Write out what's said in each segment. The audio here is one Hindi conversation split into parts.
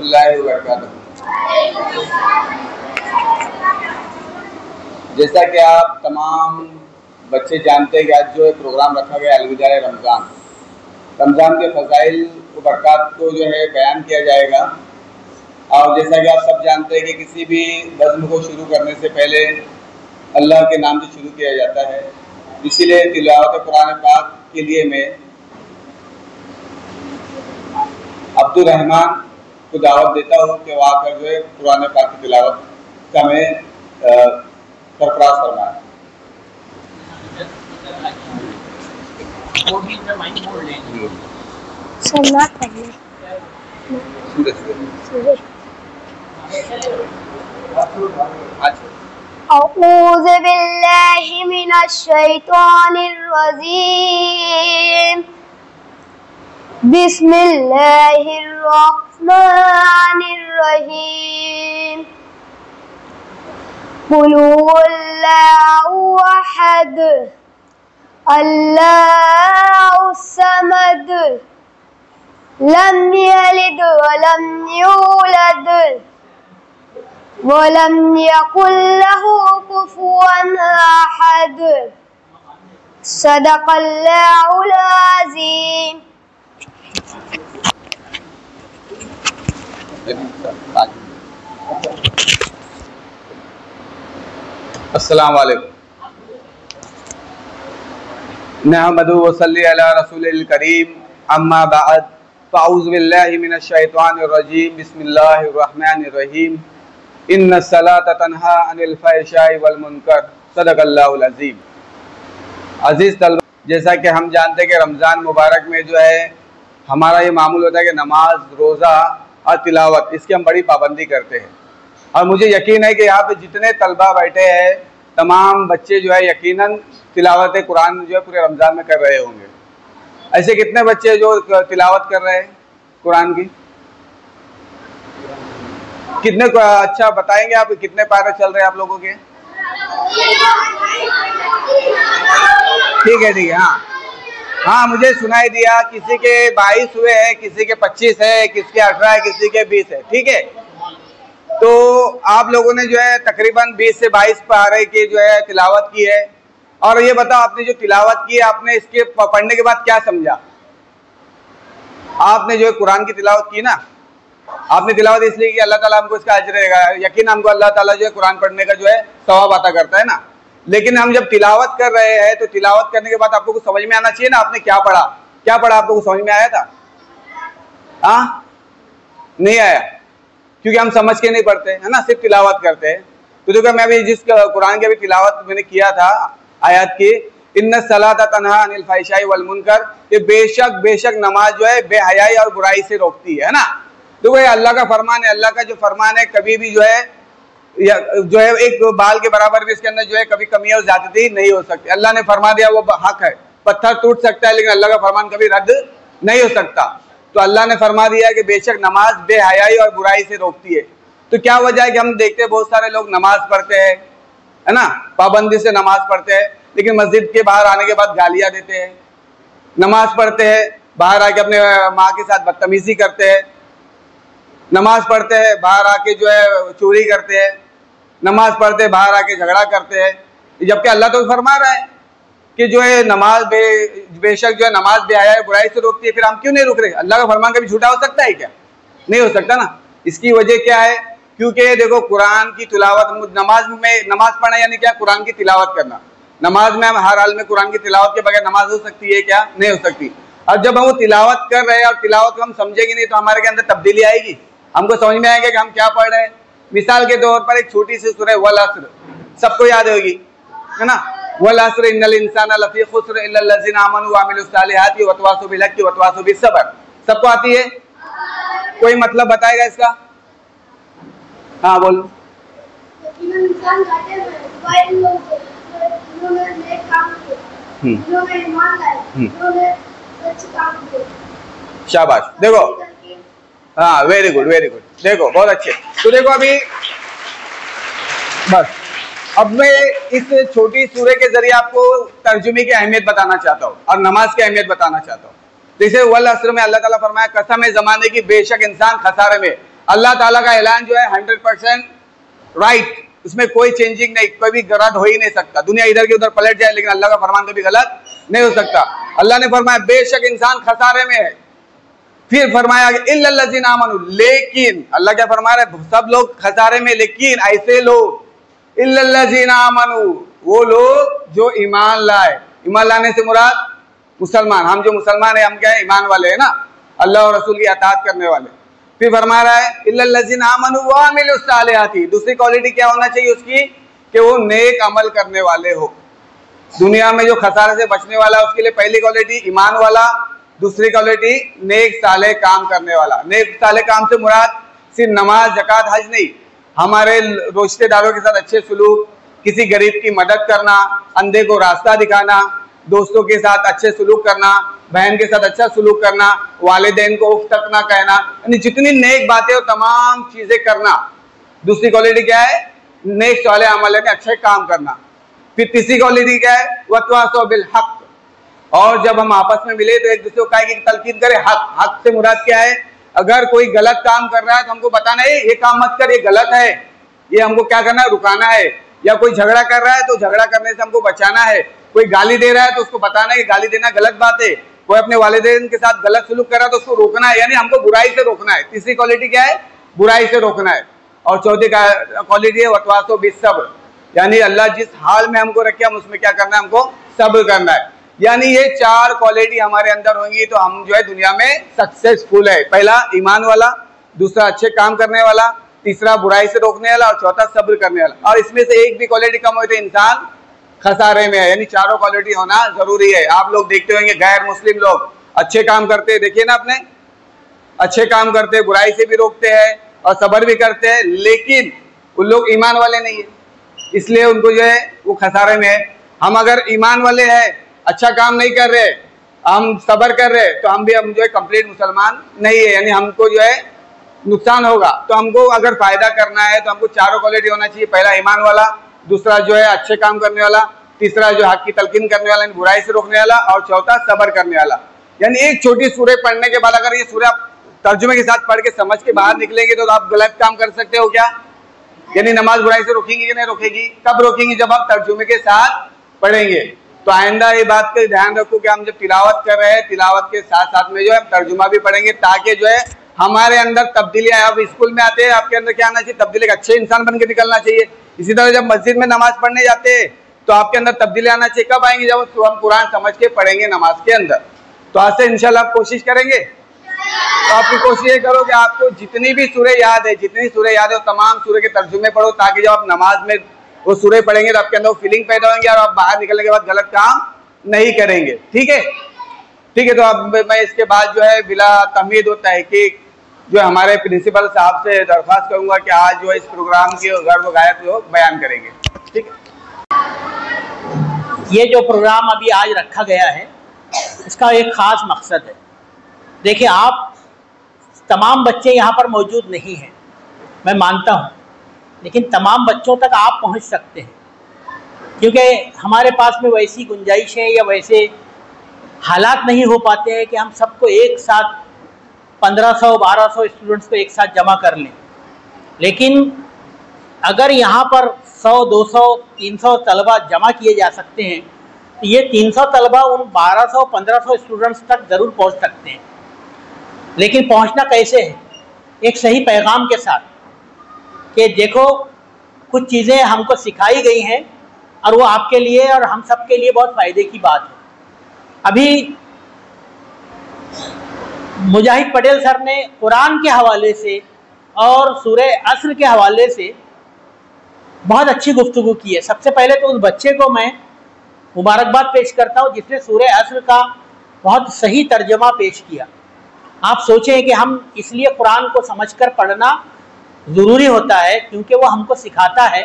रहमतुल्लाहि व बरकातहू। जैसा कि आप तमाम बच्चे जानते हैं कि आज जो प्रोग्राम रखा गया अलविदाए रमज़ान, रमज़ान के फ़ज़ाइल व बरक़ात को जो है बयान किया जाएगा। और जैसा कि आप सब जानते हैं कि किसी भी बज़्म को शुरू करने से पहले अल्लाह के नाम से शुरू किया जाता है, इसीलिए तिलावत कुरान पाक के लिए मैं अब्दुल रहमान को दावत देता हूँ कि वहाँ आकर जो है कुरान पाक की तिलावत का मैं सरफराज फरमाएं। औज़ु बिल्लाहि मिनश शैतानिर रजीम। बिस्मिल्लाहिर रहमानिर रहीम। कुल हुवल्लाहु अहद अल्लाहुस समद लम यलिद वलम यूलद वलम यकुल लहू कुफुवन अहद। सदक़ल्लाहुल अज़ीम। अस्सलामु अलैकुम। नहमदु व सल्ली अला रसूलिल करीम, अम्मा बाद, फ़अऊज़ु बिल्लाहि मिनश शैतानिर रजीम, बिस्मिल्लाहिर रहमानिर रहीम। इन्नस सलाता तन्हा अनिल फ़हशाइ वल मुनकर, सदक़ल्लाहुल अज़ीम। अज़ीज़ तलबा, जैसा कि हम जानते हैं कि रमज़ान मुबारक में जो है हमारा ये मामूल होता है कि नमाज, रोज़ा और तिलावत, इसकी हम बड़ी पाबंदी करते हैं। और मुझे यकीन है कि यहाँ पे जितने तलबा बैठे हैं तमाम बच्चे जो है यकीनन तिलावत कुरान जो है पूरे रमज़ान में कर रहे होंगे। ऐसे कितने बच्चे जो तिलावत कर रहे हैं कुरान की? कितने को अच्छा बताएंगे आप, कितने पारे चल रहे हैं आप लोगों के? ठीक है हाँ, मुझे सुनाई दिया किसी के 22 हुए हैं, किसी के 25 है, किसी के 18 है, किसी के 20 है। ठीक है, तो आप लोगों ने जो है तकरीबन 20 से 22 पारे की जो है तिलावत की है। और ये बताओ, आपने जो तिलावत की है आपने इसके पढ़ने के बाद क्या समझा? आपने जो है कुरान की तिलावत की ना, आपने तिलावत इसलिए कि अल्लाह ताला हमको इसका अजर देगा। यकीन हमको अल्लाह ताला जो है कुरान पढ़ने का जो है सवाब अता करता है ना। लेकिन हम जब तिलावत कर रहे हैं तो तिलावत करने के बाद आपको कुछ समझ में आना चाहिए ना, आपने क्या पढ़ा आपको कुछ समझ में आया था? नहीं आया, क्योंकि हम समझ के नहीं पढ़ते है ना, सिर्फ तिलावत करते हैं। तो देखो, मैं भी जिस कुरान की अभी तिलावत मैंने किया था आयत की, इन्नस सलाता तन्हा अनिल फ़हशाइ वल मुनकर, ये बेशक नमाज जो है बेहयाई और बुराई से रोकती है ना। तो ये अल्लाह का फरमान है। अल्लाह का जो फरमान है कभी भी जो है एक बाल के बराबर भी इसके अंदर जो है कभी कमी और ज्यादती नहीं हो सकती। अल्लाह ने फरमा दिया वो हक है। पत्थर टूट सकता है लेकिन अल्लाह का फरमान कभी रद्द नहीं हो सकता। तो अल्लाह ने फरमा दिया है कि बेशक नमाज बेहयाई और बुराई से रोकती है। तो क्या वजह है कि हम देखते हैं बहुत सारे लोग नमाज पढ़ते हैं, है ना, पाबंदी से नमाज पढ़ते हैं, लेकिन मस्जिद के बाहर आने के बाद गालियां देते हैं। नमाज पढ़ते हैं, बाहर आके अपने माँ के साथ बदतमीजी करते हैं। नमाज पढ़ते हैं, बाहर आके जो है चोरी करते हैं। नमाज पढ़ते बाहर आके झगड़ा करते हैं, जबकि अल्लाह तो फरमा रहा है कि जो है नमाज बेशक जो है नमाज बेहयाई बुराई से रोकती है। फिर हम क्यों नहीं रुक रहे? अल्लाह का फरमान कभी झूठा हो सकता है क्या? नहीं हो सकता ना। इसकी वजह क्या है? क्योंकि देखो, कुरान की तिलावत, नमाज पढ़ना यानी क्या? कुरान की तिलावत करना। नमाज में हम हर हाल में कुरान की तिलावत के बगैर नमाज हो सकती है क्या? नहीं हो सकती। अब जब हम वो तिलावत कर रहे हैं और तिलावत को हम समझेंगे नहीं तो हमारे के अंदर तब्दीली आएगी, हमको समझ में आएगा कि हम क्या पढ़ रहे हैं। मिसाल के तौर पर एक छोटी सी सूरह वल अस्र सबको याद होगी, है ना। वल अस्र इन्नल इंसाना लफी खुस्र इल्ला लज़ीना आमनू व अमिलुस सालिहाति व तवासौ बिल हक़्क़ि व तवासौ बिस सब्र। सबको आती है? कोई मतलब बताएगा इसका? हाँ बोलो। शाबाश, देखो, हाँ, वेरी गुड। देखो, बहुत अच्छे। तो देखो, अभी बस अब मैं इस छोटी सूरह के जरिए आपको तर्जुमे की अहमियत बताना चाहता हूँ और नमाज की अहमियत बताना चाहता हूँ। जैसे वल अस्र में अल्लाह ताला फरमाया, कसम है ज़माने की बेशक इंसान खसारे में। अल्लाह ताला का ऐलान जो है 100% राइट, उसमें कोई चेंजिंग नहीं, कोई भी गलत हो ही नहीं सकता। दुनिया इधर की उधर पलट जाए लेकिन अल्लाह का फरमान कभी गलत नहीं हो सकता। अल्लाह ने फरमाया बेशक इंसान खसारे में है। फिर फरमाया इल्लल्लज़ीना आमनू, लेकिन अल्लाह क्या फरमा रहे, सब लोग खसारे में, लेकिन ऐसे लोग इल्लल्लज़ीना आमनू, वो लोग जो ईमान लाए। ईमान लाने से मुराद मुसलमान, हम जो मुसलमान है हम क्या है, ईमान वाले है ना, अल्लाह और रसूल की अताअत करने वाले। फिर फरमा रहा है इल्लल्लज़ीना आमनू व अमिलुस सालिहाती, दूसरी क्वालिटी क्या होना चाहिए उसकी, कि वो नेक अमल करने वाले हो। दुनिया में जो खसारे से बचने वाला है उसके लिए पहली क्वालिटी ईमान वाला, दूसरी क्वालिटी नेक साले काम करने वाला। नेक साले काम से मुराद सिर्फ नमाज ज़कात हज नहीं, हमारे रिश्तेदारों के साथ अच्छे सुलूक, किसी गरीब की मदद करना, अंधे को रास्ता दिखाना, दोस्तों के साथ अच्छे सुलूक करना, बहन के साथ अच्छा सुलूक करना, वालिदैन को उफ तक ना कहना, यानी जितनी नेक बातें हो तमाम चीजें करना। दूसरी क्वालिटी क्या है, नेक साले अमल है, अच्छे काम करना। फिर तीसरी क्वालिटी क्या है, वतवासो बिल हक, और जब हम आपस में मिले तो एक दूसरे को कहे कि तलकीन करे हक। हक से मुराद क्या है, अगर कोई गलत काम कर रहा है तो हमको बताना है ये काम मत कर, ये गलत है, ये हमको क्या करना है, रुकाना है। या कोई झगड़ा कर रहा है तो झगड़ा करने से हमको बचाना है। कोई गाली दे रहा है तो उसको बताना है कि गाली देना गलत बात है। कोई अपने वालिदैन के साथ गलत सलूक कर रहा है तो उसको रोकना है, यानी हमको बुराई से रोकना है। तीसरी क्वालिटी क्या है, बुराई से रोकना है। और चौथी क्वालिटी है वतवासो बिस्सब्र, यानी अल्लाह जिस हाल में हमको रखे हम उसमें क्या करना है, हमको सब्र करना है। यानी ये चार क्वालिटी हमारे अंदर होंगी तो हम जो है दुनिया में सक्सेसफुल है। पहला ईमान वाला, दूसरा अच्छे काम करने वाला, तीसरा बुराई से रोकने वाला और चौथा सब्र करने वाला। और इसमें से एक भी क्वालिटी कम हो तो इंसान खसारे में है, यानी चारों क्वालिटी होना जरूरी है। आप लोग देखते होंगे गैर मुस्लिम लोग अच्छे काम करते हैं, देखिए ना अपने, अच्छे काम करते हैं, बुराई से भी रोकते हैं और सब्र भी करते हैं, लेकिन उन लोग ईमान वाले नहीं है, इसलिए उनको जो है वो खसारे में है। हम अगर ईमान वाले हैं, अच्छा काम नहीं कर रहे, हम सब्र कर रहे, तो हम जो है कंप्लीट मुसलमान नहीं है, यानी हमको जो है नुकसान होगा। तो हमको अगर फायदा करना है तो हमको चारों क्वालिटी होना चाहिए। पहला ईमान वाला, दूसरा जो है अच्छे काम करने वाला, तीसरा जो हक की तलकीन करने वाला, बुराई से रोकने वाला, और चौथा सब्र करने वाला। यानी एक छोटी सूरह पढ़ने के बाद अगर ये सूरह आप तर्जुमे के साथ पढ़ के समझ के बाहर निकलेंगे तो आप गलत काम कर सकते हो क्या, यानी नमाज बुराई से रोकेंगी कि नहीं रोकेगी, कब रोकेंगी, जब आप तर्जुमे के साथ पढ़ेंगे। तो आइंदा ये बात का ध्यान रखो कि हम जब तिलावत कर रहे हैं, तिलावत के साथ साथ में जो है तर्जुमा भी पढ़ेंगे, ताकि जो है हमारे अंदर तब्दीली आए। आप स्कूल में आते हैं, आपके अंदर क्या आना चाहिए, तब्दीली, अच्छे इंसान बन के निकलना चाहिए। इसी तरह जब मस्जिद में नमाज पढ़ने जाते हैं तो आपके अंदर तब्दीली आना चाहिए। कब आएंगे, जब हम कुरान समझ के पढ़ेंगे नमाज के अंदर। तो आज से इंशाल्लाह आप कोशिश करेंगे। तो आपकी कोशिश ये करो कि आपको जितनी भी सूरह याद है, जितनी सूरह याद है वो तमाम सूरह के तर्जुमे पढ़ो, ताकि जब आप नमाज में वो सूरह पढ़ेंगे तो आपके अंदर वो फीलिंग पैदा होंगे और आप बाहर निकलने के बाद गलत काम नहीं करेंगे। ठीक है, ठीक है। तो अब मैं इसके बाद जो है बिला तमीद व तहकीक जो हमारे प्रिंसिपल साहब से दरख्वास्त करूंगा कि आज जो इस प्रोग्राम की गर्व गायब जो बयान करेंगे। ठीक है, ये जो प्रोग्राम अभी आज रखा गया है इसका एक ख़ास मकसद है। देखिए, आप तमाम बच्चे यहाँ पर मौजूद नहीं हैं, मैं मानता हूँ, लेकिन तमाम बच्चों तक आप पहुँच सकते हैं, क्योंकि हमारे पास में वैसी गुंजाइश है या वैसे हालात नहीं हो पाते हैं कि हम सबको एक साथ 1500-1200 स्टूडेंट्स को एक साथ जमा कर लें। लेकिन अगर यहाँ पर 100-200-300 तलबा जमा किए जा सकते हैं तो ये 300 तलबा उन 1200-1500 स्टूडेंट्स तक ज़रूर पहुँच सकते हैं। लेकिन पहुँचना कैसे है, एक सही पैगाम के साथ कि देखो कुछ चीज़ें हमको सिखाई गई हैं और वो आपके लिए और हम सब के लिए बहुत फ़ायदे की बात है। अभी मुजाहिद पटेल सर ने कुरान के हवाले से और सूरह अस्र के हवाले से बहुत अच्छी गुफ्तगू की है। सबसे पहले तो उस बच्चे को मैं मुबारकबाद पेश करता हूँ जिसने सूरह अस्र का बहुत सही तर्जमा पेश किया। आप सोचें कि हम इसलिए कुरान को समझकर पढ़ना ज़रूरी होता है क्योंकि वो हमको सिखाता है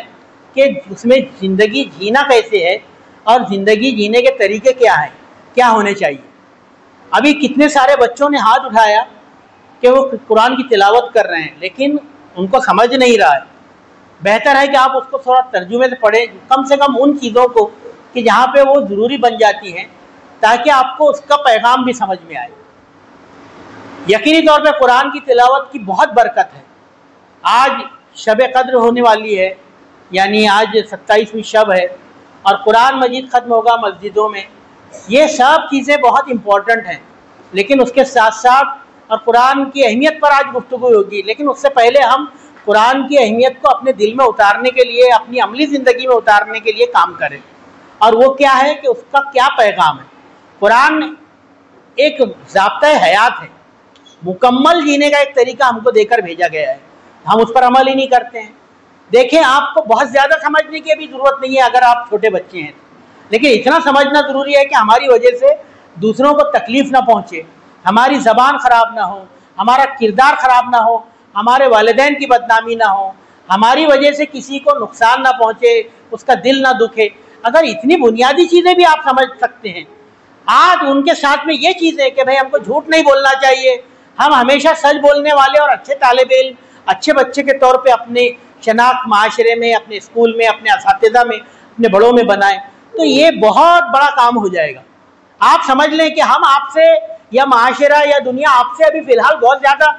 कि उसमें ज़िंदगी जीना कैसे है और ज़िंदगी जीने के तरीके क्या हैं, क्या होने चाहिए। अभी कितने सारे बच्चों ने हाथ उठाया कि वो कुरान की तिलावत कर रहे हैं लेकिन उनको समझ नहीं रहा है। बेहतर है कि आप उसको थोड़ा तर्जुमे से पढ़ें, कम से कम उन चीज़ों को कि जहाँ पे वो ज़रूरी बन जाती हैं, ताकि आपको उसका पैगाम भी समझ में आए। यकीनी तौर पे कुरान की तिलावत की बहुत बरकत है आज शब कद्र होने वाली है, यानी आज 27वीं शब है और कुरान मजीद ख़त्म होगा मस्जिदों में। ये सब चीज़ें बहुत इम्पोर्टेंट हैं, लेकिन उसके साथ साथ और कुरान की अहमियत पर आज गुफ्तगू होगी, लेकिन उससे पहले हम कुरान की अहमियत को अपने दिल में उतारने के लिए, अपनी अमली ज़िंदगी में उतारने के लिए काम करें। और वो क्या है कि उसका क्या पैगाम है। कुरान एक ज़ाब्ता हयात है, मुकम्मल जीने का एक तरीका हमको देकर भेजा गया है, हम उस पर अमल ही नहीं करते हैं। देखें, आपको बहुत ज़्यादा समझने की अभी ज़रूरत नहीं है अगर आप छोटे बच्चे हैं, लेकिन इतना समझना ज़रूरी है कि हमारी वजह से दूसरों को तकलीफ़ ना पहुँचे, हमारी ज़बान ख़राब ना हो, हमारा किरदार ख़राब ना हो, हमारे वालिदैन की बदनामी ना हो, हमारी वजह से किसी को नुकसान ना पहुँचे, उसका दिल ना दुखे। अगर इतनी बुनियादी चीज़ें भी आप समझ सकते हैं, आज उनके साथ में ये चीज़ें कि भाई हमको झूठ नहीं बोलना चाहिए, हम हमेशा सच बोलने वाले और अच्छे तालिब इल्म, अच्छे बच्चे के तौर पे अपने शनाख्त माशरे में, अपने स्कूल में, अपने असातिज़ा में, अपने बड़ों में बनाएं, तो ये बहुत बड़ा काम हो जाएगा। आप समझ लें कि हम आपसे या माशरा या दुनिया आपसे अभी फ़िलहाल बहुत ज़्यादा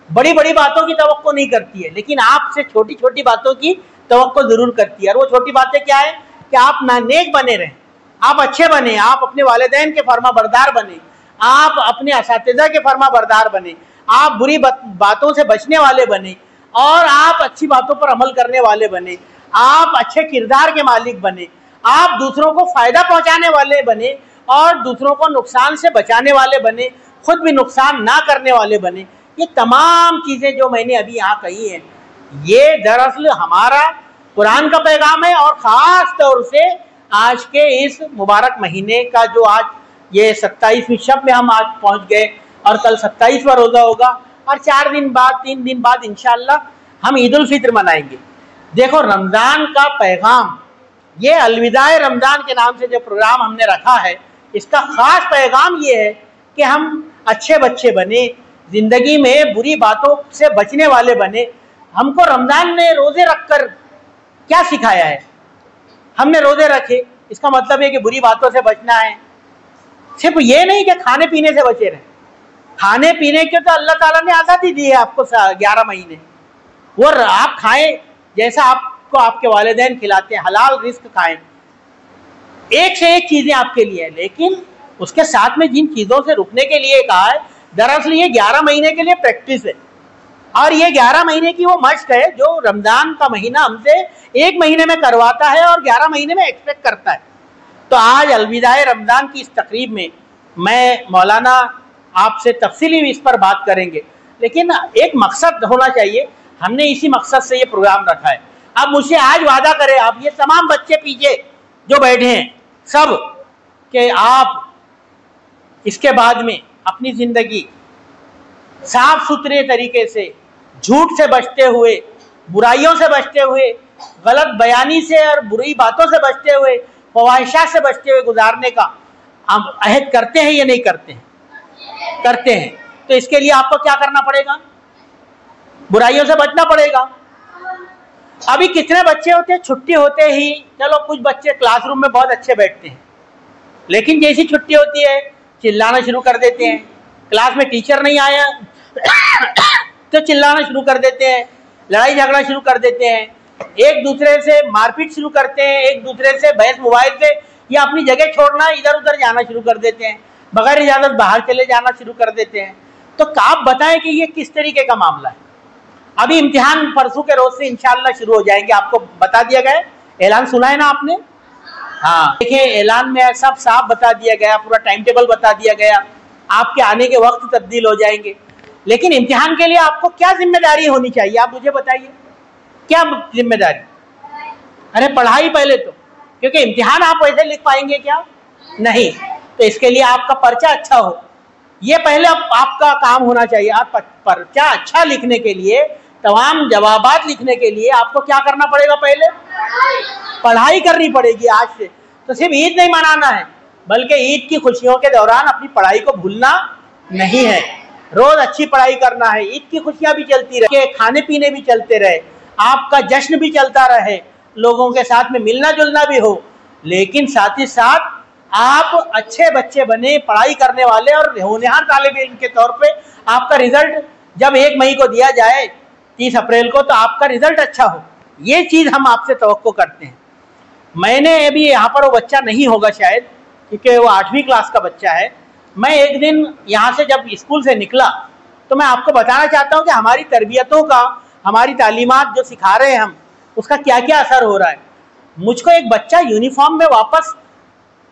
बड़ी बड़ी बातों की तवक्को नहीं करती है, लेकिन आपसे छोटी छोटी बातों की तवक्को ज़रूर करती है। और वो छोटी बातें क्या है कि आप नेक बने रहें, आप अच्छे बने, आप अपने वालिदैन के फरमा बरदार बने, आप अपने असातिज़ा के फरमा बरदार बने, आप बुरी बातों से बचने वाले बने और आप अच्छी बातों पर अमल करने वाले बने, आप अच्छे किरदार के मालिक बने, आप दूसरों को फ़ायदा पहुंचाने वाले बने और दूसरों को नुकसान से बचाने वाले बने, खुद भी नुकसान ना करने वाले बने। ये तमाम चीज़ें जो मैंने अभी यहाँ कही हैं, ये दरअसल हमारा कुरान का पैगाम है। और ख़ास तौर से आज के इस मुबारक महीने का जो आज ये 27वीं शब में हम आज पहुँच गए और कल 27वां रोज़ा होगा और 4 दिन बाद, 3 दिन बाद इंशाअल्लाह हम ईद उल फित्र मनाएंगे। देखो, रमज़ान का पैगाम, ये अलविदाए रमज़ान के नाम से जो प्रोग्राम हमने रखा है, इसका ख़ास पैगाम ये है कि हम अच्छे बच्चे बने, ज़िंदगी में बुरी बातों से बचने वाले बने। हमको रमज़ान ने रोज़े रखकर क्या सिखाया है? हमने रोज़े रखे, इसका मतलब है कि बुरी बातों से बचना है। सिर्फ ये नहीं कि खाने पीने से बचे रहें, खाने पीने के तो अल्लाह ताला ने आज़ादी दी है आपको 11 महीने, वो आप खाएं जैसा आपको आपके वालिदैन खिलाते हैं, हलाल रिस्क खाएं, एक से एक चीज़ें आपके लिए है। लेकिन उसके साथ में जिन चीज़ों से रुकने के लिए कहा है, दरअसल ये 11 महीने के लिए प्रैक्टिस है और ये 11 महीने की वो मश्क है जो रमज़ान का महीना हमसे 1 महीने में करवाता है और 11 महीने में एक्सपेक्ट करता है। तो आज अलविदाए रमज़ान की इस तकरीब में मैं मौलाना आपसे तफसीली इस पर बात करेंगे, लेकिन एक मकसद होना चाहिए, हमने इसी मकसद से ये प्रोग्राम रखा है। अब मुझसे आज वादा करें, आप ये तमाम बच्चे पीछे जो बैठे हैं सब, कि आप इसके बाद में अपनी ज़िंदगी साफ सुथरे तरीके से, झूठ से बचते हुए, बुराइयों से बचते हुए, गलत बयानी से और बुरी बातों से बचते हुए, ख्वाहिशात से बचते हुए गुजारने का आप अहद करते हैं या नहीं करते हैं? करते हैं। तो इसके लिए आपको क्या करना पड़ेगा? बुराइयों से बचना पड़ेगा। अभी कितने बच्चे होते हैं, छुट्टी होते ही, चलो कुछ बच्चे क्लासरूम में बहुत अच्छे बैठते हैं, लेकिन जैसी छुट्टी होती है चिल्लाना शुरू कर देते हैं, क्लास में टीचर नहीं आया तो चिल्लाना शुरू कर देते हैं, लड़ाई झगड़ा शुरू कर देते हैं, एक दूसरे से मारपीट शुरू करते हैं, एक दूसरे से बहस मोबाइल से या अपनी जगह छोड़ना, इधर उधर जाना शुरू कर देते हैं, बगैर इजाज़त बाहर चले जाना शुरू कर देते हैं। तो आप बताएं कि ये किस तरीके का मामला है? अभी इम्तिहान परसों के रोज से इंशाअल्लाह शुरू हो जाएंगे, आपको बता दिया गया, ऐलान सुना है ना आपने? हाँ, देखिए ऐलान में सब साफ बता दिया गया, पूरा टाइम टेबल बता दिया गया, आपके आने के वक्त तब्दील हो जाएंगे। लेकिन इम्तिहान के लिए आपको क्या जिम्मेदारी होनी चाहिए, आप मुझे बताइए, क्या जिम्मेदारी? अरे पढ़ाई पहले तो, क्योंकि इम्तिहान आप वैसे लिख पाएंगे क्या? नहीं। तो इसके लिए आपका पर्चा अच्छा हो, ये पहले आपका काम होना चाहिए। आप पर्चा अच्छा लिखने के लिए, तमाम जवाबात लिखने के लिए आपको क्या करना पड़ेगा? पहले पढ़ाई करनी पड़ेगी आज से। तो सिर्फ ईद नहीं मनाना है, बल्कि ईद की खुशियों के दौरान अपनी पढ़ाई को भूलना नहीं है, रोज अच्छी पढ़ाई करना है। ईद की खुशियाँ भी चलती रहे, खाने पीने भी चलते रहे, आपका जश्न भी चलता रहे, लोगों के साथ में मिलना जुलना भी हो, लेकिन साथ ही साथ आप अच्छे बच्चे बने, पढ़ाई करने वाले और होनहार तालिब इल्म के तौर पे आपका रिजल्ट जब 1 मई को दिया जाए 30 अप्रैल को, तो आपका रिजल्ट अच्छा हो, ये चीज़ हम आपसे तवक्को करते हैं। मैंने अभी यहाँ पर वो बच्चा नहीं होगा शायद, क्योंकि वो 8वीं क्लास का बच्चा है। मैं एक दिन यहाँ से जब स्कूल से निकला तो मैं आपको बताना चाहता हूँ कि हमारी तरबियतों का, हमारी तालीमात जो सिखा रहे हैं हम, उसका क्या क्या असर हो रहा है। मुझको एक बच्चा यूनिफॉर्म में वापस,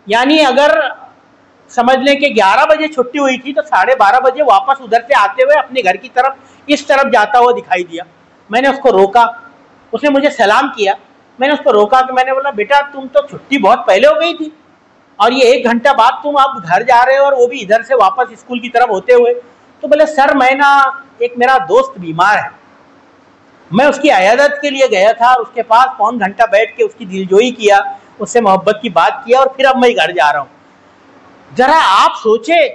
यानी अगर समझ लें कि 11 बजे छुट्टी हुई थी तो 12:30 बजे वापस उधर से आते हुए अपने घर की तरफ, इस तरफ जाता हुआ दिखाई दिया। मैंने उसको रोका, उसने मुझे सलाम किया। मैंने उसको रोका कि मैंने बोला, बेटा तुम तो छुट्टी बहुत पहले हो गई थी और ये 1 घंटा बाद तुम अब घर जा रहे हो, और वो भी इधर से वापस स्कूल की तरफ होते हुए। तो बोले, सर मैं ना, एक मेरा दोस्त बीमार है, मैं उसकी अयादत के लिए गया था और उसके पास पौन घंटा बैठ के उसकी दिलजोई किया, उससे मोहब्बत की बात किया, और फिर अब मैं घर जा रहा हूँ। जरा आप सोचे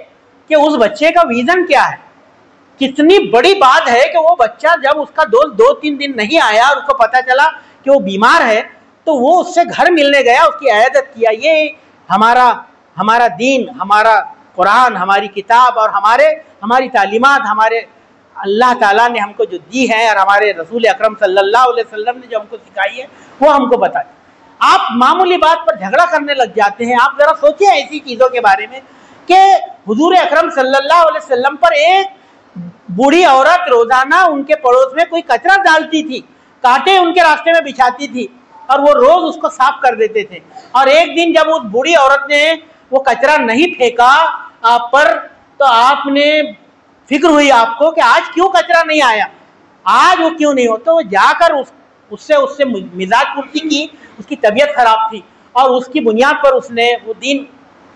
कि उस बच्चे का विजन क्या है। कितनी बड़ी बात है कि वो बच्चा, जब उसका दोस्त 2-3 दिन नहीं आया और उसको पता चला कि वो बीमार है, तो वो उससे घर मिलने गया, उसकी अयादत किया। ये हमारा दीन, हमारा कुरान, हमारी किताब और हमारी तालीमात, हमारे अल्लाह ताला ने हमको जो दी है और हमारे रसूल अकरम सल्लल्लाहु अलैहि वसल्लम ने जो हमको सिखाई है, वो हमको बताए। आप मामूली बात पर झगड़ा करने लग जाते हैं। आप जरा सोचिए ऐसी चीज़ों के बारे में कि हुजूर अकरम सल्लल्लाहु अलैहि वसल्लम पर एक बूढ़ी औरत रोजाना उनके पड़ोस में कोई कचरा डालती थी, कांटे उनके रास्ते में बिछाती थी, और वो रोज उसको साफ कर देते थे। और एक दिन जब उस बूढ़ी औरत ने वो कचरा नहीं फेंका आप पर, तो आपने फिक्र हुई आपको कि आज क्यों कचरा नहीं आया, आज वो क्यों नहीं हो। तो वो जाकर उससे मिजाज पुर्ती की, उसकी तबीयत खराब थी और उसकी बुनियाद पर उसने वो दीन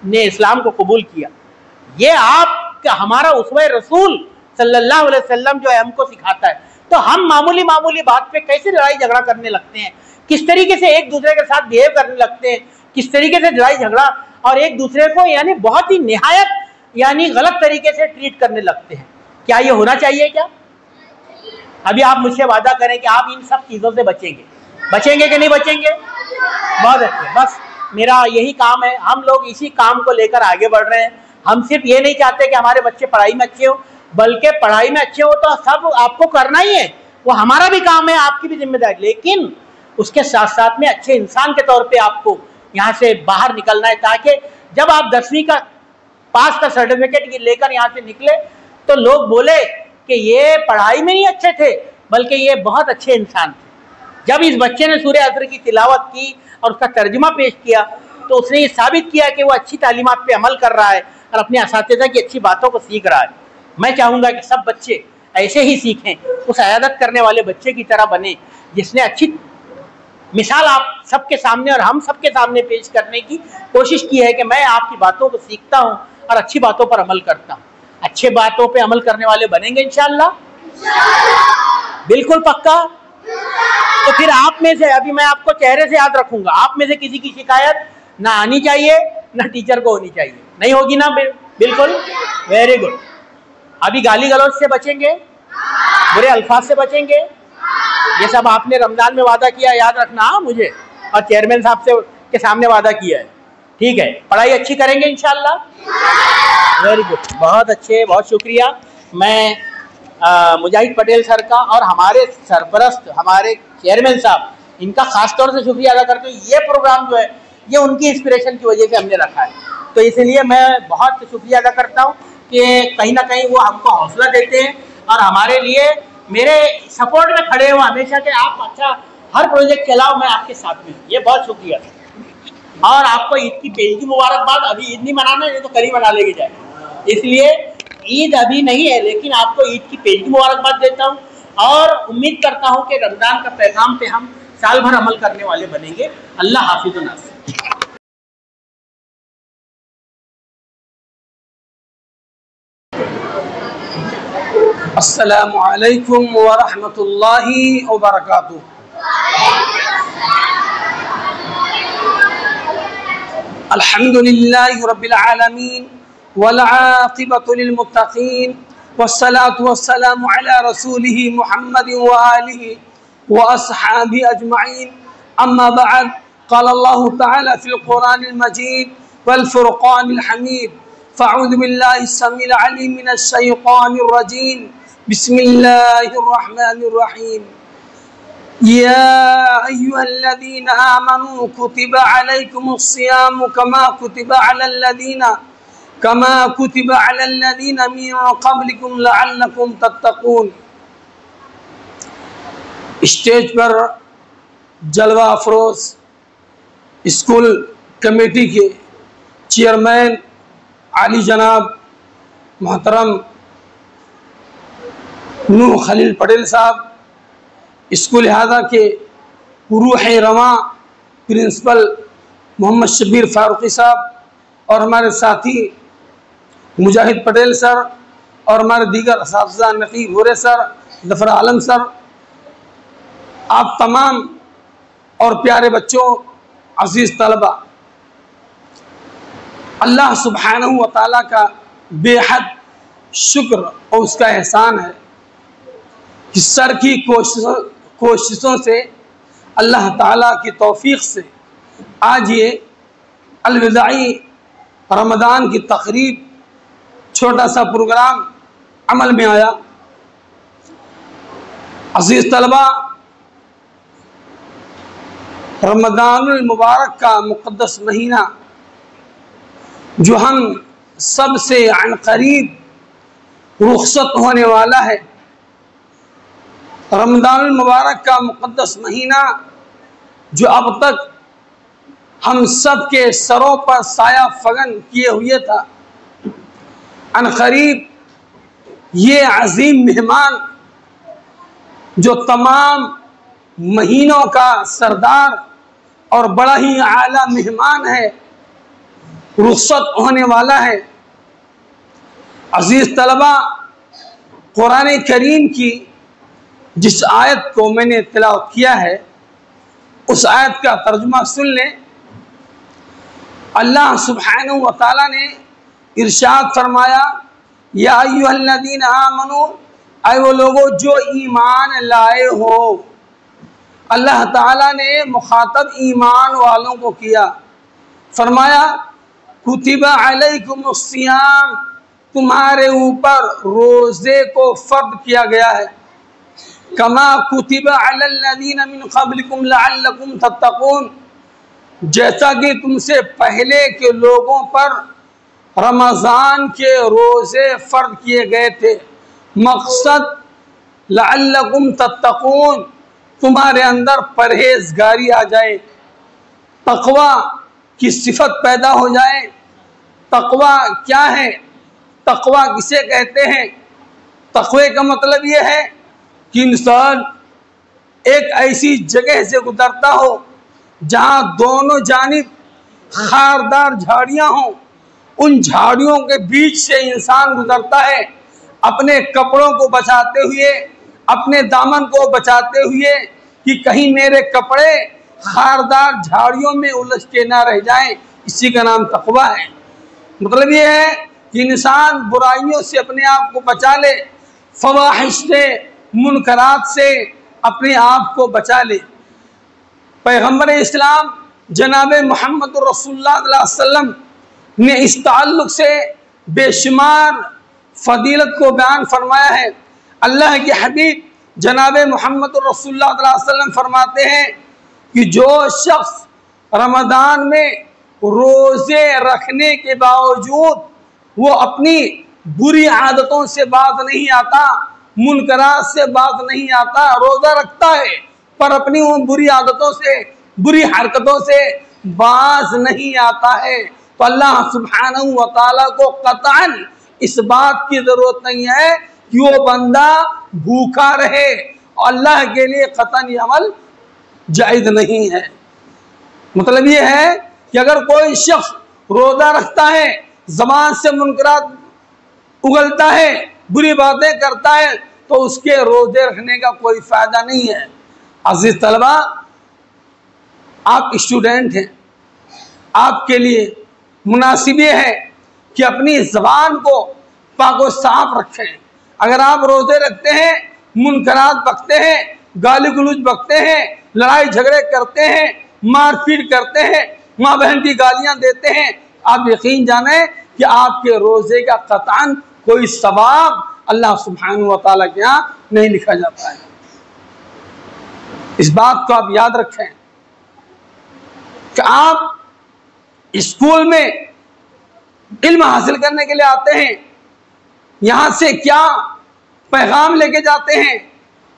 ने इस्लाम को कबूल किया। ये आप हमारा उसवे रसूल सल्लल्लाहु अलैहि वसल्लम जो है हमको सिखाता है। तो हम मामूली बात पे कैसे लड़ाई झगड़ा करने लगते हैं, किस तरीके से एक दूसरे के साथ बिहेव करने लगते हैं, किस तरीके से लड़ाई झगड़ा और एक दूसरे को यानी बहुत ही निहायत यानी गलत तरीके से ट्रीट करने लगते हैं। क्या ये होना चाहिए क्या? अभी आप मुझसे वादा करें कि आप इन सब चीज़ों से बचेंगे कि नहीं बचेंगे? बहुत अच्छे, बस मेरा यही काम है। हम लोग इसी काम को लेकर आगे बढ़ रहे हैं। हम सिर्फ ये नहीं चाहते कि हमारे बच्चे पढ़ाई में अच्छे हो, बल्कि पढ़ाई में अच्छे हो तो सब आपको करना ही है, वो हमारा भी काम है, आपकी भी जिम्मेदारी। लेकिन उसके साथ साथ में अच्छे इंसान के तौर पे आपको यहाँ से बाहर निकलना है, ताकि जब आप 10वीं का पास का सर्टिफिकेट लेकर यहाँ से निकले तो लोग बोले कि ये पढ़ाई में नहीं अच्छे थे, बल्कि ये बहुत अच्छे इंसान थे। जब इस बच्चे ने सूरह असर की तिलावत की और उसका तर्जुमा पेश किया, तो उसने ये साबित किया कि वो अच्छी तालीमात पे अमल कर रहा है और अपने असातिज़ा की अच्छी बातों को सीख रहा है। मैं चाहूँगा कि सब बच्चे ऐसे ही सीखें, उस अयादत करने वाले बच्चे की तरह बने जिसने अच्छी मिसाल आप सबके सामने और हम सबके सामने पेश करने की कोशिश की है कि मैं आपकी बातों को सीखता हूँ और अच्छी बातों पर अमल करता हूँ। अच्छे बातों पे अमल करने वाले बनेंगे इंशाअल्लाह, बिल्कुल पक्का। तो फिर आप में से, अभी मैं आपको चेहरे से याद रखूंगा, आप में से किसी की शिकायत ना आनी चाहिए ना टीचर को होनी चाहिए, नहीं होगी ना? बिल्कुल, वेरी गुड। अभी गाली गलौज से बचेंगे, बुरे अल्फाज से बचेंगे, ये सब आपने रमजान में वादा किया, याद रखना मुझे, और चेयरमैन साहब से के सामने वादा किया है, ठीक है? पढ़ाई अच्छी करेंगे इंशाअल्लाह, वेरी गुड, बहुत अच्छे, बहुत शुक्रिया। मैं मुजाहिद पटेल सर का और हमारे सरपरस्त हमारे चेयरमैन साहब, इनका खास तौर से शुक्रिया अदा करते हैं। ये प्रोग्राम जो है ये उनकी इंस्पिरेशन की वजह से हमने रखा है, तो इसलिए मैं बहुत शुक्रिया अदा करता हूँ कि कहीं ना कहीं वो हमको हौसला देते हैं और हमारे लिए मेरे सपोर्ट में खड़े हो हमेशा कि आप अच्छा हर प्रोजेक्ट चलाओ, मैं आपके साथ में। ये बहुत शुक्रिया। और आपको ईद की पेशगी मुबारकबाद। अभी ईद नहीं मनाना है तो कल ही मना लेके जाए, इसलिए ईद अभी नहीं है, लेकिन आपको ईद की पेशगी मुबारकबाद देता हूँ और उम्मीद करता हूँ कि रमज़ान का पैगाम पे हम साल भर अमल करने वाले बनेंगे। अल्लाह हाफिज़ व नासिर। अस्सलामु अलैकुम व रहमतुल्लाहि व बरकातुहू। अल्हम्दुलिल्लाहि रब्बिल आलमीन वल आक़िबतु लिल मुत्तक़ीन वस्सलातु वस्सलामु अला रसूलिहि मुहम्मदिन व आलिहि व अस्हाबिहि अजमईन। अम्मा बअद, क़ाल अल्लाहु तआला फ़िल क़ुरानिल मजीद वल फ़ुरक़ानिल हमीद। फ़अऊज़ु बिल्लाहि स्समीइल अलीम मिनश शैतानिर रजीम। बिस्मिल्लाहिर्रहमानिर्रहीम। या अय्युहल्लज़ीना आमनू कुतिबा अलैकुमुस्सियामु कमा कुतिबा अलल्लज़ीना मिन क़ब्लिकुम लअल्लकुम तत्तक़ून। स्टेज पर जलवा अफरोज स्कूल कमेटी के चेयरमैन आली जनाब मोहतरम नूह खलील पटेल साहब, स्कूल हादा के रूह रवा प्रिंसिपल मोहम्मद शब्बीर फारूकी साहब और हमारे साथी मुजाहिद पटेल सर और हमारे दीगर असातिज़ा नकीब गोरे सर, ज़फ़र आलम सर, आप तमाम और प्यारे बच्चों, अजीज़ तलबा, अल्लाह सुब्हानहू व तआला का बेहद शुक्र और उसका एहसान है कि सर की कोशिशों से, अल्लाह ताला की तौफीक से आज ये अलविदाई रमज़ान की तकरीब छोटा सा प्रोग्राम अमल में आया। अज़ीज़ तलबा, रमज़ानुल मुबारक का मुक़द्दस महीना जो हम सब से अनक़रीब रुख़सत होने वाला है, रमज़ानुल मुबारक का मुक़द्दस महीना जो अब तक हम सब के सरों पर साया फगन किए हुए था, अनक़रीब ये अजीम मेहमान जो तमाम महीनों का सरदार और बड़ा ही आला मेहमान है, रुख़सत होने वाला है। अजीज़ तलबा, कुरान करीम की जिस आयत को मैंने तिलावत किया है उस आयत का तर्जुमा सुन लें। अल्लाह सुब्हानहू व तआला ने इरशाद फरमाया, या अय्युहल्लज़ीना आमनू, ऐ वो लोगों जो ईमान लाए हो। अल्लाह ताला ने मुखातब ईमान वालों को किया, फरमाया कुतिबा अलैकुमुस्सियाम, तुम्हारे ऊपर रोज़े को फर्द किया गया है, कमा कुतिबा अलल्लज़ीना मिन क़ब्लिकुम लअल्लकुम तत्तक़ून, जैसा कि तुमसे पहले के लोगों पर रमज़ान के रोज़े फ़र्द किए गए थे। मकसद लअल्लकुम तत्तक़ून, तुम्हारे अंदर परहेज़गारी आ जाए, तक़वा की सिफत पैदा हो जाए। तक़वा क्या है? तक़वा किसे कहते हैं? तक़वे का मतलब ये है कि इंसान एक ऐसी जगह से गुजरता हो जहाँ दोनों जानिब खारदार झाड़ियाँ हों, उन झाड़ियों के बीच से इंसान गुजरता है, अपने कपड़ों को बचाते हुए, अपने दामन को बचाते हुए कि कहीं मेरे कपड़े खारदार झाड़ियों में उलझ के ना रह जाएं। इसी का नाम तक़वा है। मतलब ये है कि इंसान बुराइयों से अपने आप को बचा ले, फवाहिश से, मुनकरात से अपने आप को बचा ले। पैगम्बर इस्लाम जनाब मोहम्मद रसूलुल्लाह सल्लल्लाहु अलैहि वसल्लम ने इस ताल्लुक़ से बेशुमार फजीलत को बयान फरमाया है। अल्लाह के हबीब जनाब मोहम्मद रसूलुल्लाह सल्लल्लाहु अलैहि वसल्लम फरमाते हैं कि जो शख्स रमज़ान में रोज़े रखने के बावजूद वो अपनी बुरी आदतों से बाज नहीं आता, मुनकरात से बाज नहीं आता, रोज़ा रखता है पर अपनी उन बुरी आदतों से, बुरी हरकतों से बाज नहीं आता है, तो अल्लाह सुब्हानहू व तआला को क़तअन इस बात की ज़रूरत नहीं है कि वो बंदा भूखा रहे। अल्लाह के लिए क़तअन ये अमल जायज़ नहीं है। मतलब ये है कि अगर कोई शख्स रोज़ा रखता है, ज़बान से मुनकरात उगलता है, बुरी बातें करता है, तो उसके रोज़े रखने का कोई फ़ायदा नहीं है। अज़ीज़ तलबा, आप स्टूडेंट हैं, आपके लिए मुनासिब ये है कि अपनी ज़बान को पाक व साफ रखें। अगर आप रोज़े रखते हैं, मुनकरात बकते हैं, गाली गलौज बकते हैं, लड़ाई झगड़े करते हैं, मारपीट करते हैं, माँ बहन की गालियाँ देते हैं, आप यकीन जानें कि आपके रोज़े का क़तअन कोई सवाब अल्लाह सुब्हानहू व तआला के यहाँ नहीं लिखा जाता है। इस बात को आप याद रखें कि आप स्कूल में इल्म हासिल करने के लिए आते हैं, यहाँ से क्या पैगाम लेके जाते हैं।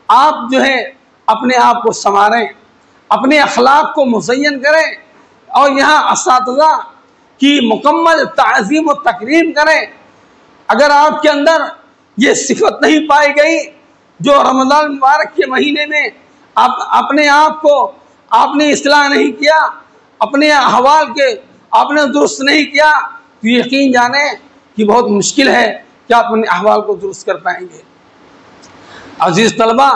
आप जो है अपने आप को संवारें, अपने अखलाक को मुज़य्यन करें और यहाँ असातिज़ा की मुकम्मल ताज़ीम और तकरीम करें। अगर आपके अंदर ये सिफत नहीं पाई गई, जो रमज़ान मुबारक के महीने में आप अपने आप को आपने इस्लाह नहीं किया, अपने अहवाल के आपने दुरुस्त नहीं किया, तो यकीन जाने कि बहुत मुश्किल है कि आप अपने अहवाल को दुरुस्त कर पाएंगे। अजीज तलबा,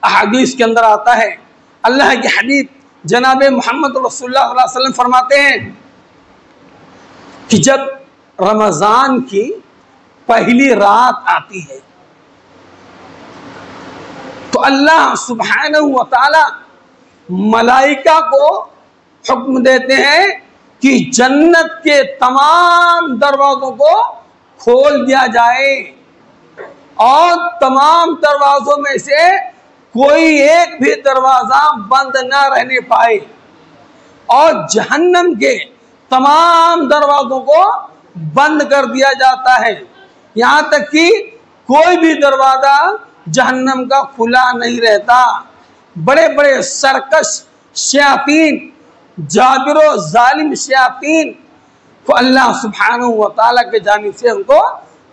अहादीस के अंदर आता है, अल्लाह के हबीब जनाब मोहम्मद रसूलुल्लाह सल्लल्लाहु अलैहि वसल्लम फरमाते हैं कि जब रमज़ान की पहली रात आती है तो अल्लाह सुब्हानहू व तआला मलाइका को हुक्म देते हैं कि जन्नत के तमाम दरवाज़ों को खोल दिया जाए और तमाम दरवाज़ों में से कोई एक भी दरवाज़ा बंद न रहने पाए और जहन्नम के तमाम दरवाज़ों को बंद कर दिया जाता है, यहाँ तक कि कोई भी दरवाज़ा जहन्नम का खुला नहीं रहता। बड़े बड़े सरकश शयातीन, जाबिरो जालिम शयातीन को अल्लाह सुब्हानहू व तआला के जानिब से उनको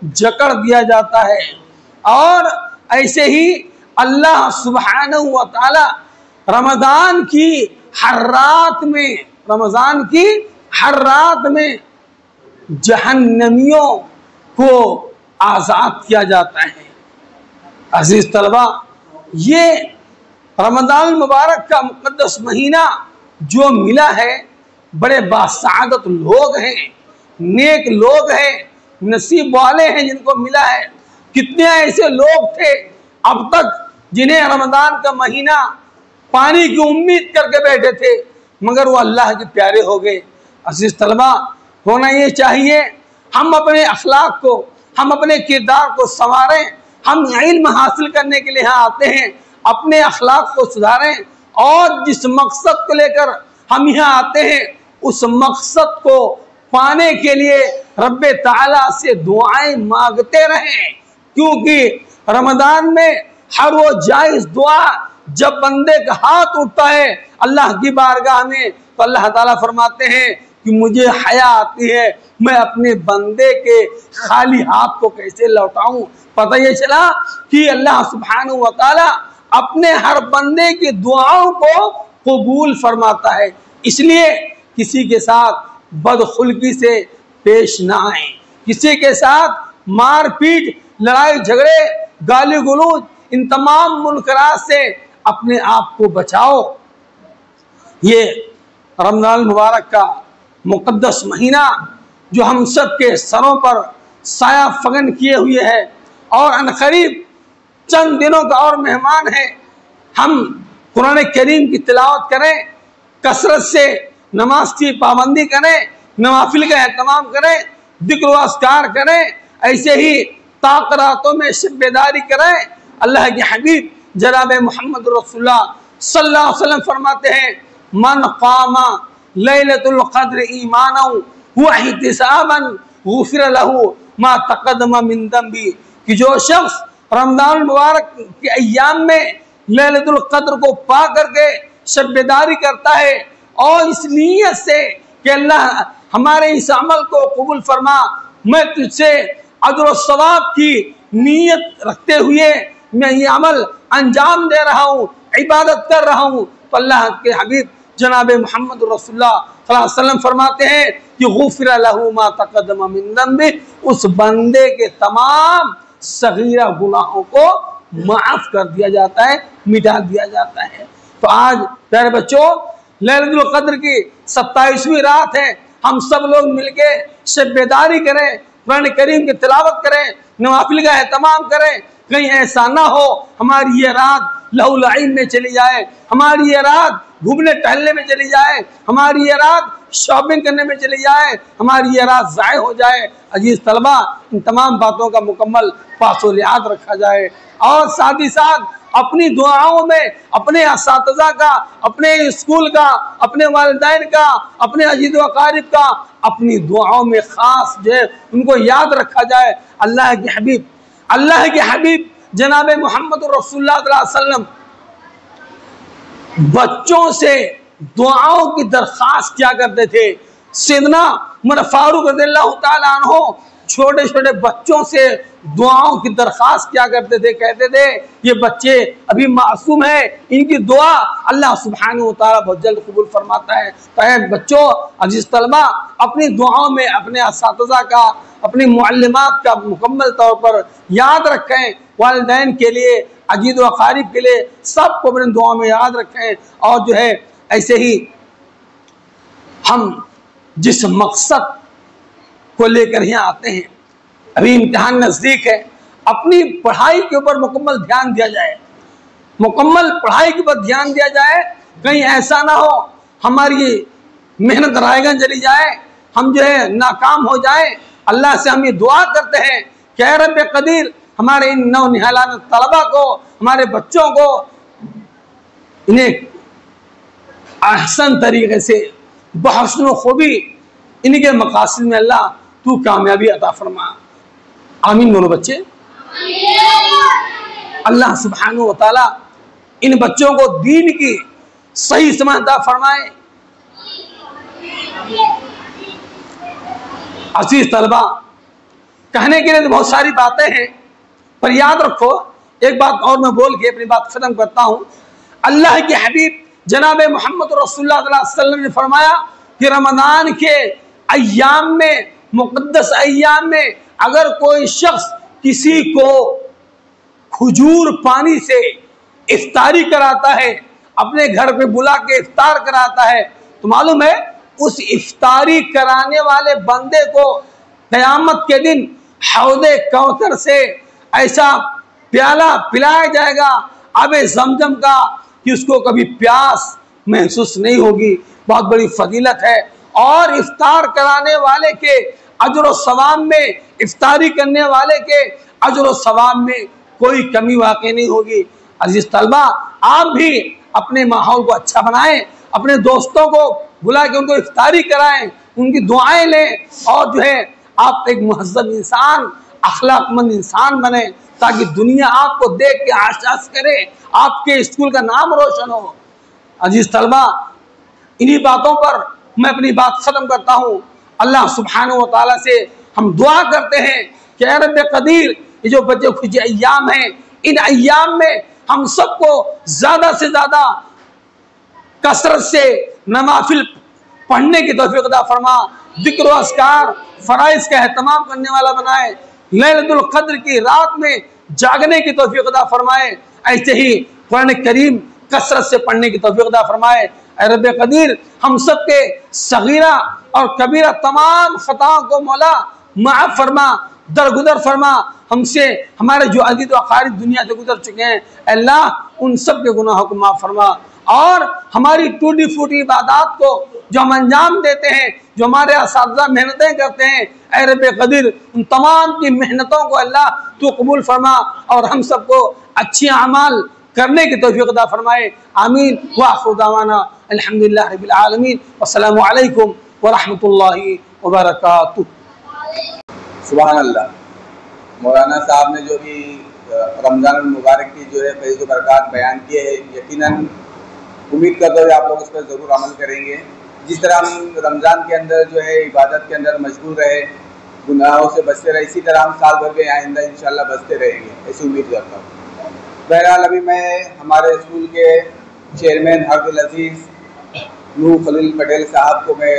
जकड़ दिया जाता है। और ऐसे ही अल्लाह सुब्हानहू व तआला रमज़ान की हर रात में जहन्नमियों को आज़ाद किया जाता है। अजीज तलबा, ये रमज़ान मुबारक का मुक़द्दस महीना जो मिला है, बड़े बासादत लोग हैं, नेक लोग हैं, नसीब वाले हैं जिनको मिला है। कितने ऐसे लोग थे अब तक जिन्हें रमज़ान का महीना पानी की उम्मीद करके बैठे थे, मगर वो अल्लाह के प्यारे हो गए। अजीज तलबा, होना ये चाहिए हम अपने अखलाक को, हम अपने किरदार को संवारें। हम इल्म हासिल करने के लिए यहाँ आते हैं, अपने अखलाक को सुधारें और जिस मकसद को लेकर हम यहाँ आते हैं उस मकसद को पाने के लिए रब्बे ताला से दुआएं मांगते रहें, क्योंकि रमज़ान में हर वो जायज़ दुआ जब बंदे का हाथ उठता है अल्लाह की बारगाह में, तो अल्लाह ताला फरमाते हैं कि मुझे हया आती है मैं अपने बंदे के खाली हाथ को कैसे लौटाऊं। पता ये चला कि अल्लाह सुब्हानहू व तआला अपने हर बंदे की दुआओं को कबूल फरमाता है। इसलिए किसी के साथ बदखुल्की से पेश ना आए, किसी के साथ मारपीट, लड़ाई झगड़े, गाली गलौज, इन तमाम मुनकरात से अपने आप को बचाओ। ये रमज़ान मुबारक का मुक़द्दस महीना जो हम सब के सरों पर साया फगन किए हुए है और अनकरीब चंद दिनों का और मेहमान है। हम कुरान करीम की तिलावत करें, कसरत से नमाज की पाबंदी करें, नवाफिल का एहतमाम करें, जिक्र व अस्कार करें, ऐसे ही ताक़रातों में शिब्बेदारी करें। अल्लाह के हबीब जनाब मोहम्मद रसूलुल्लाह सल्लल्लाहु अलैहि वसल्लम फरमाते हैं, मन क़ामा लैलतुल क़द्र ईमानन व इहतिसाबन गुफ़िर लहू मा तक़द्दम मिन दम्बी, कि जो शख्स रमज़ान मुबारक के अय्याम में लैलतुल क़द्र को पा करके शिब्बेदारी करता है और इस नीयत से कि अल्लाह हमारे इस अमल को कबूल फरमा, मैं तुझसे अजर सवाब की नीयत रखते हुए मैं ये अमल अंजाम दे रहा हूँ, इबादत कर रहा हूँ, तो अल्लाह के हबीब जनाब मोहम्मद रसूलुल्लाह सल्लल्लाहु अलैहि वसल्लम फरमाते हैं कि गुफ़िर लहू मा तक़द्दम मिन दम्बी, उस बंदे के तमाम सगीरा गुनाहों को माफ़ कर दिया जाता है, मिटा दिया जाता है। तो आज प्यारे बच्चों, लैलतुल क़द्र की 27वीं रात है, हम सब लोग मिलके शिब्बेदारी करें, कुरान करीम की तिलावत करें, नवाफिल का एहतमाम करें। कहीं ऐसा ना हो हमारी ये रात लहुल इल्म में चली जाए, हमारी ये रात घूमने टहलने में चली जाए, हमारी ये रात शॉपिंग करने में चली जाए, हमारी ये रात ज़ाय हो जाए। अजीज तलबा, इन तमाम बातों का मुकम्मल पासो याद रखा जाए और साथ ही साथ अपनी दुआओं में अपने असातिज़ा का, अपने स्कूल का, अपने वालिदैन का, अपने अजीज़ व अक़ारिब का, अपनी दुआओं में ख़ास जो है उनको याद रखा जाए। अल्लाह के हबीब जनाब मोहम्मद रसूलुल्लाह सल्लल्लाहु अलैहि वसल्लम बच्चों से दुआओं की दरख्वास्त किया करते थे। सैयदना उमर फारूक रज़ियल्लाहु ताला अन्हु छोटे छोटे बच्चों से दुआओं की दरख्वास्त किया करते थे, कहते थे ये बच्चे अभी मासूम हैं, इनकी दुआ अल्लाह सुब्हानहू व तआला बहुत जल्द कबूल फरमाता है। तो बच्चों, अजीज तलबा, अपनी दुआओं में अपने असातिज़ा का, अपनी मुअल्लिमात का मुकम्मल तौर पर याद रखें। वालिदैन के लिए, अजीज़ व अक़ारिब के लिए सबको अपनी दुआओं में याद रखें। और जो है ऐसे ही हम जिस मकसद को लेकर यहाँ आते हैं, अभी इम्तिहान नज़दीक है, अपनी पढ़ाई के ऊपर मुकम्मल ध्यान दिया जाए, मुकम्मल पढ़ाई के ऊपर ध्यान दिया जाए। कहीं ऐसा ना हो हमारी मेहनत रायगन चली जाए, हम जो है नाकाम हो जाए। अल्लाह से हम ये दुआ करते हैं कि ऐ रब्बे क़दीर, हमारे इन नौनिहालान तलबा को, हमारे बच्चों को, इन्हें अहसन तरीके से बहस्न खूबी इनके मकासद में अल्लाह तू कामयाबी अता फरमा। आमीन बोलो बच्चे। अल्लाह सुब्हानहू व तआला इन बच्चों को दीन की सही समझ अता फरमाए। अजीज तलबा, कहने के लिए तो बहुत सारी बातें हैं, पर याद रखो एक बात और मैं बोल के अपनी बात खत्म करता हूँ। अल्लाह के हबीब जनाब मोहम्मद रसूलुल्लाह सल्लल्लाहु अलैहि वसल्लम ने फरमाया कि रमज़ान के अय्याम में, मुक़द्दस अय्याम में, अगर कोई शख्स किसी को खजूर पानी से इफ्तारी कराता है, अपने घर पे बुला के इफ्तार कराता है, तो मालूम है उस इफ्तारी कराने वाले बंदे को क़यामत के दिन हौदे कौसर से ऐसा प्याला पिलाया जाएगा आबे ज़मज़म का कि उसको कभी प्यास महसूस नहीं होगी। बहुत बड़ी फजीलत है। और इफ्तार कराने वाले के अजर व सवाब में, इफ्तारी करने वाले के अजर व सवाब में कोई कमी वाक़ई नहीं होगी। अजीज तलबा, आप भी अपने माहौल को अच्छा बनाएं, अपने दोस्तों को बुला के उनको इफ्तारी कराएं, उनकी दुआएं लें और जो है आप एक मुहज़्ज़ब इंसान, अखलाकमंद इंसान बने, ताकि दुनिया आपको देख के आश्वास करे, आपके स्कूल का नाम रोशन हो। अजीज तलबा, इन्हीं बातों पर मैं अपनी बात ख़त्म करता हूँ। अल्लाह सुब्हानहू व तआला से हम दुआ करते हैं कि ऐ रब्बे क़दीर, ये जो बच्चे खुशी अय्याम हैं, इन अय्याम में हम सबको ज़्यादा से ज़्यादा कसरत से नवाफिल पढ़ने की तौफीक अता फरमा, ज़िक्र व अस्कार फ़राइज़ का एहतमाम करने वाला बनाए, लैलतुल क़द्र की रात में जागने की तौफीक अता फरमाए। ऐसे ही कुरान करीम कसरत से पढ़ने की तौफीक अता फरमाए। ऐ रब्बे क़दीर, हम सब के सगीरा और कबीरा तमाम ख़ताओं को मौला माफ़ फरमा, दरगुदर फरमा। हमसे हमारे जो अज़ीज़ व अक़ारिब दुनिया से गुजर चुके हैं, अल्लाह उन सब के गुनाहों को माफ़ फरमा। और हमारी टूटी फूटी इबादत को जो हम अंजाम देते हैं, जो हमारे असातिज़ा मेहनतें करते हैं, ऐ रब्बे क़दीर, उन तमाम की मेहनतों को अल्लाह तू कबूल फरमा और हम सबको अच्छे अमाल करने की तौफीक अता फरमाए। आमीन व आखिर दावाना अल्हम्दुलिल्लाहि रब्बिल आलमीन। अस्सलामु अलैकुम व रहमतुल्लाहि व बरकातुहू। सुभान अल्लाह। मौलाना साहब ने जो भी रमज़ान मुबारक की जो है फैज़ व बरक़ात बयान किए हैं, यकीनन उम्मीद करता हूँ आप लोग उस पर ज़रूर अमल करेंगे। जिस तरह हम रमज़ान के अंदर जो है इबादत के अंदर मशगूल रहे, गुनाहों से बचते रहे, इसी तरह हम साल भर में आइंदा इंशाअल्लाह बचते रहेंगे, ऐसी उम्मीद करता हूँ। बहरहाल अभी मैं हमारे स्कूल के चेयरमैन अब्दुल अजीज़ नूह खलील पटेल साहब को मैं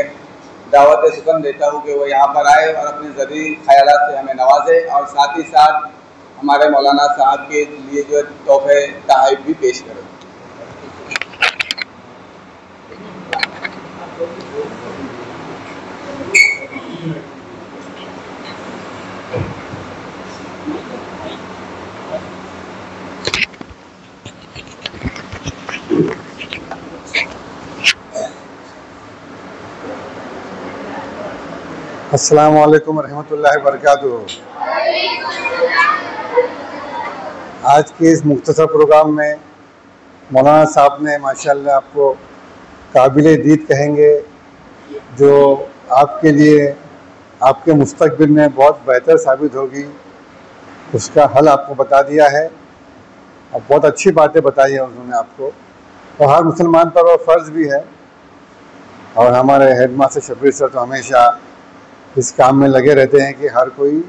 दावत सुकन देता हूँ कि वो यहाँ पर आए और अपने ज़रूरी ख्यालात से हमें नवाजे और साथ ही साथ हमारे मौलाना साहब के लिए जो तोहफ़े तहफ़ भी पेश करें। अस्सलामु अलैकुम रहमतुल्लाहि व बरकातुहू। आज के इस मुख्तसर प्रोग्राम में मौलाना साहब ने माशाल्लाह आपको काबिल दीद कहेंगे, जो आपके लिए आपके मुस्तकबिल में बहुत बेहतर साबित होगी, उसका हल आपको बता दिया है और बहुत अच्छी बातें बताई है उन्होंने आपको। और हर मुसलमान पर वो फ़र्ज़ भी है। और हमारे हेड मास्टर शब्बीर सर तो हमेशा इस काम में लगे रहते हैं कि हर कोई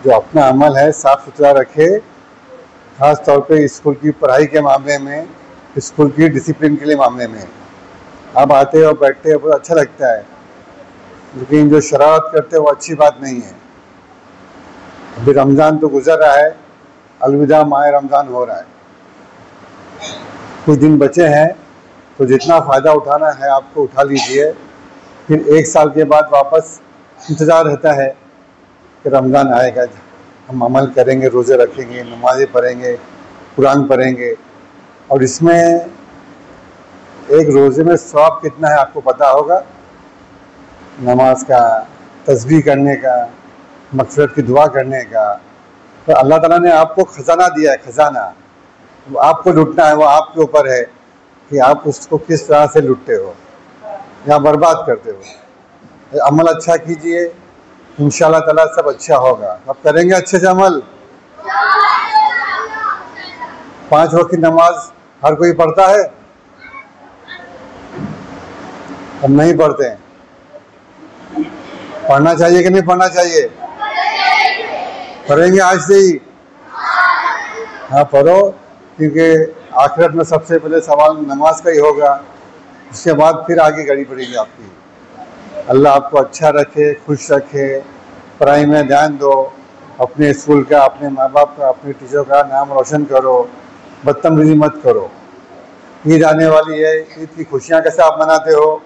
जो अपना अमल है साफ़ सुथरा रखे, ख़ास तौर पे स्कूल की पढ़ाई के मामले में, स्कूल की डिसिप्लिन के लिए मामले में। आप आते और बैठते बहुत अच्छा लगता है, लेकिन जो शरारत करते वो अच्छी बात नहीं है। अभी रमज़ान तो गुजर रहा है, अलविदा माह रमज़ान हो रहा है, कुछ दिन बचे हैं, तो जितना फ़ायदा उठाना है आपको उठा लीजिए। फिर 1 साल के बाद वापस इंतज़ार रहता है कि रमज़ान आएगा, हम अमल करेंगे, रोज़े रखेंगे, नमाज़ें पढ़ेंगे, कुरान पढ़ेंगे। और इसमें एक रोज़े में सवाब कितना है आपको पता होगा, नमाज का, तस्बीह करने का, मग़फ़िरत की दुआ करने का। तो अल्लाह ताला ने आपको ख़जाना दिया है, ख़जाना वो आपको लुटना है, वो आपके ऊपर है कि आप उसको किस तरह से लुटते हो या बर्बाद करते हो। अमल अच्छा कीजिए, इंशाअल्लाह ताला सब अच्छा होगा। अब करेंगे अच्छे से अमल। 5 वक्त की नमाज हर कोई पढ़ता है? हम नहीं पढ़ते हैं। पढ़ना चाहिए कि नहीं पढ़ना चाहिए? पढ़ेंगे आज से ही। हाँ पढ़ो, क्योंकि आखिरत में सबसे पहले सवाल नमाज का ही होगा, उसके बाद फिर आगे गाड़ी पड़ेगी आपकी। अल्लाह आपको अच्छा रखे, खुश रखे, पढ़ाई में ध्यान दो, अपने स्कूल का, अपने माँ बाप का, अपने टीचर का नाम रोशन करो, बदतमीजी मत करो। ईद आने वाली है, ईद की खुशियाँ कैसे आप मनाते हो?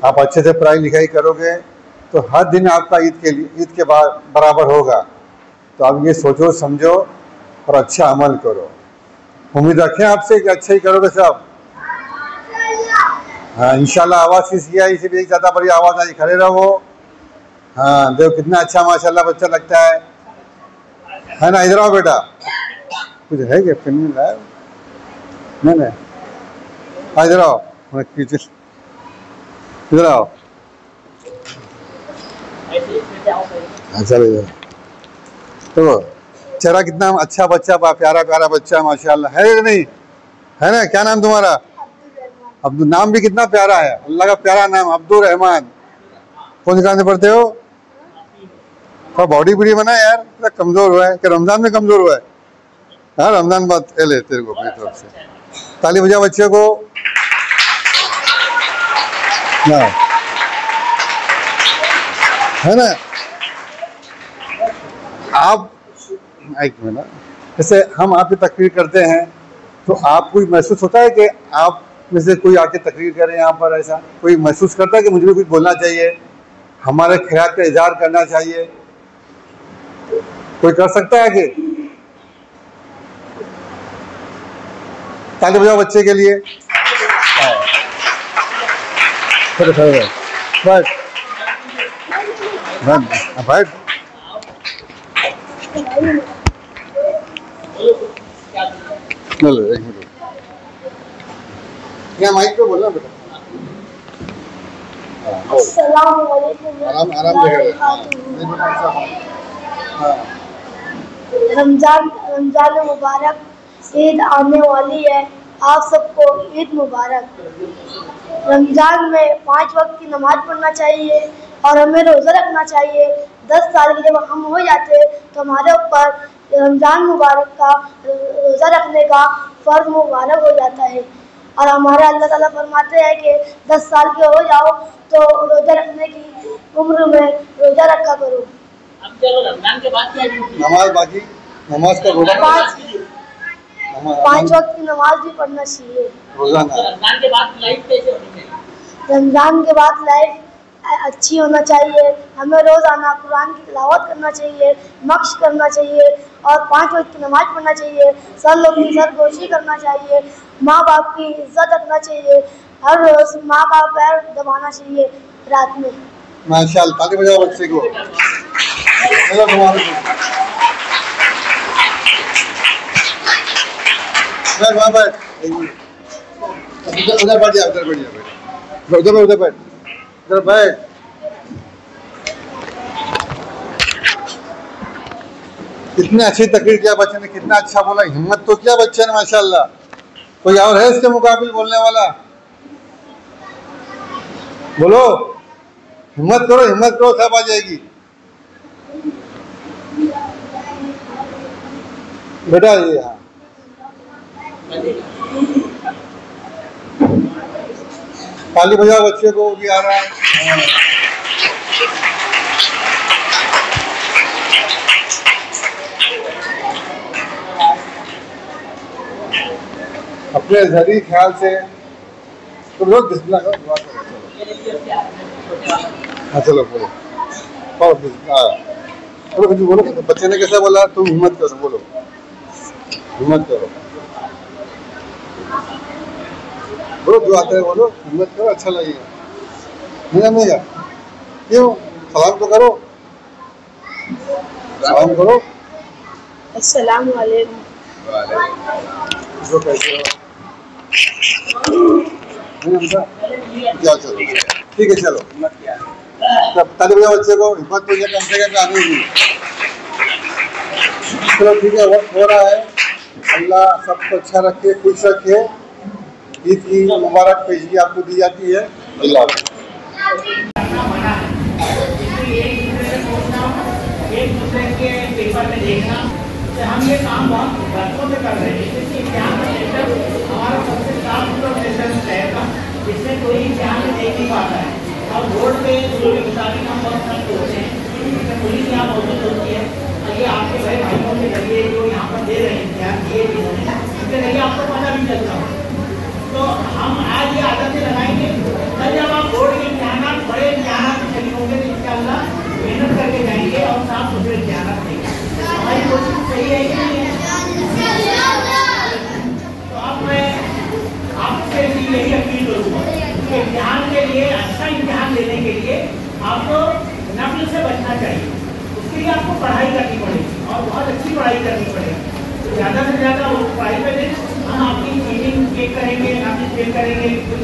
आप अच्छे से पढ़ाई लिखाई करोगे तो हर दिन आपका ईद के बराबर होगा। तो आप ये सोचो समझो और अच्छा अमल करो। उम्मीद रखें आपसे कि अच्छा ही करोगे सब। हाँ इंशाल्लाह। आवाज़ किसी आई, इसी भी ज़्यादा बड़ी आवाज़ आई, खड़े रहो। हाँ देखो कितना अच्छा माशाल्लाह बच्चा लगता है ना। इधर आओ बेटा, कुछ है क्या पेन में लाया? नहीं इधर आओ, इधर आओ। अच्छा तो चेहरा कितना अच्छा बच्चा, प्यारा प्यारा बच्चा माशाल्लाह, है कि नहीं? है ना? क्या नाम तुम्हारा? अब्दुल। नाम भी कितना प्यारा है, अल्लाह का प्यारा नाम, अब्दुल रहमान। कौन सी क्लास में पढ़ते हो? थोड़ा बॉडी बड़ी बना यार, इतना कमजोर हुआ है कि रमजान में कमजोर हुआ है। हाँ रमजान बात ले तेरे को अपनी तरफ से ताली बजा बच्चे को। है ना? आप एक मिनट, जैसे हम आपकी तकरीर करते हैं तो आपको महसूस होता है कि आप में से कोई आके तकरीर करे यहाँ पर? ऐसा कोई महसूस करता है कि मुझे भी कुछ बोलना चाहिए, हमारे ख्याल का इजहार करना चाहिए? कोई कर सकता है कि? ताली बजाओ बच्चे के लिए। बैठ। चलो एक मिनट, क्या माइक पे बोलना बेटा? आराम रमजान मुबारक, ईद आने वाली है, आप सबको ईद मुबारक। रमजान में 5 वक्त की नमाज पढ़ना चाहिए और हमें रोज़ा रखना चाहिए। 10 साल के जब हम हो जाते हैं तो हमारे ऊपर रमज़ान मुबारक का रोज़ा रखने का फ़र्ज़ मुबारक हो जाता है। और हमारे अल्लाह ताला फरमाते हैं कि 10 साल के हो जाओ तो रोज़ा रखने की उम्र में रोज़ा रखा करो। अब चलो रमजान के बाद क्या नमाज बाकी, नमाज का रोज़ा 5 वक्त की नमाज भी पढ़ना चाहिए रोज़ाना। रमजान के बाद लाइफ कैसे होनी चाहिए? रमज़ान के बाद लाइफ अच्छी होना चाहिए। हमें रोज़ाना कुरान की तिलावत करना चाहिए, मक्श करना चाहिए और 5 वक्त की नमाज पढ़ना चाहिए। सर लोग की सरगोशी करना चाहिए, माँ बाप की इज्जत रखना चाहिए, हर रोज़ माँ का पैर दबाना चाहिए रात में। माशाल्लाह, ताली बजाओ बच्चे को। चलो तुम्हारे बैठ, वहाँ बैठ, उधर बैठ जा, उधर बैठ जा, उधर बैठ, उधर बैठ। कितने अच्छी तकरीर किया बच्चे ने, कितना अच्छा बोला, हिम्मत तो किया बच्चे ने माशाल्लाह। कोई और है इसके मुकाबिल बोलने वाला? बोलो, हिम्मत करो, सब आ जाएगी। बेटा ये हाँ, ताली बजाओ बच्चे को, भी आ रहा है। अपने जहरी ख्याल से तो लोग बिस्मिल्लाह करो, दुआ करो। हाँ चलो बोलो, बोलो बच्चे ने कैसा बोला? तुम हिम्मत करो, बोलो हिम्मत करो, बोलो दुआ करे, बोलो हिम्मत करो, अच्छा लगेगा, नहीं जमेगा? क्यों? सलाम तो करो, सलाम करो। अस्सलाम वालेकुम। जो कैसे हो? क्या चलो ठीक है, चलो तब ताली बजाओ बच्चे को, हिम्मत तो कम से कम आने की। चलो ठीक है, वक्त हो रहा है। अल्लाह सबको अच्छा रखे, खुश रखे। ईद की मुबारक पेशगी आपको दी जाती है। अल्लाह एक दूसरे के पेपर में देखना, हम ये काम बहुत वर्षों से कर रहे हैं। इससे इम्तिहान का सेंटर हमारा सबसे साफ सुथरा सेंटर रहेगा, जिसमें कोई इम्तिहान देख नहीं पाता है। और बोर्ड पे के मुताबिक हम बहुत सख्त होते हैं, इसमें पुलिस यहाँ मौजूद होती है। और ये आपके बड़े भाइयों के जरिए जो यहाँ पर दे रहे हैं इम्तिहान दिए जिन्होंने, इससे नहीं आपको पता भी चलता हो। तो हम आज ये आदतें लगाएंगे, कल जब आप बोर्ड के इम्तिहान बड़े इम्तिहान में शरीक होंगे तो इंशाअल्लाह मेहनत करके जाएंगे और साफ सुथरे इम्तिहान देंगे। हमारी कोशिश सही है कि नहीं है? तो अब मैं आपसे भी यही अपील करूँगा कि इम्तिहान के लिए, अच्छा इम्तिहान देने के लिए आपको नफल से बचना चाहिए। उसके लिए आपको पढ़ाई करनी पड़ेगी और बहुत अच्छी पढ़ाई करनी पड़ेगी। तो ज़्यादा से ज़्यादा वो पढ़ाई पे दें। हम आपकी चीटिंग चेक करेंगे, नफल चेक करेंगे, कुछ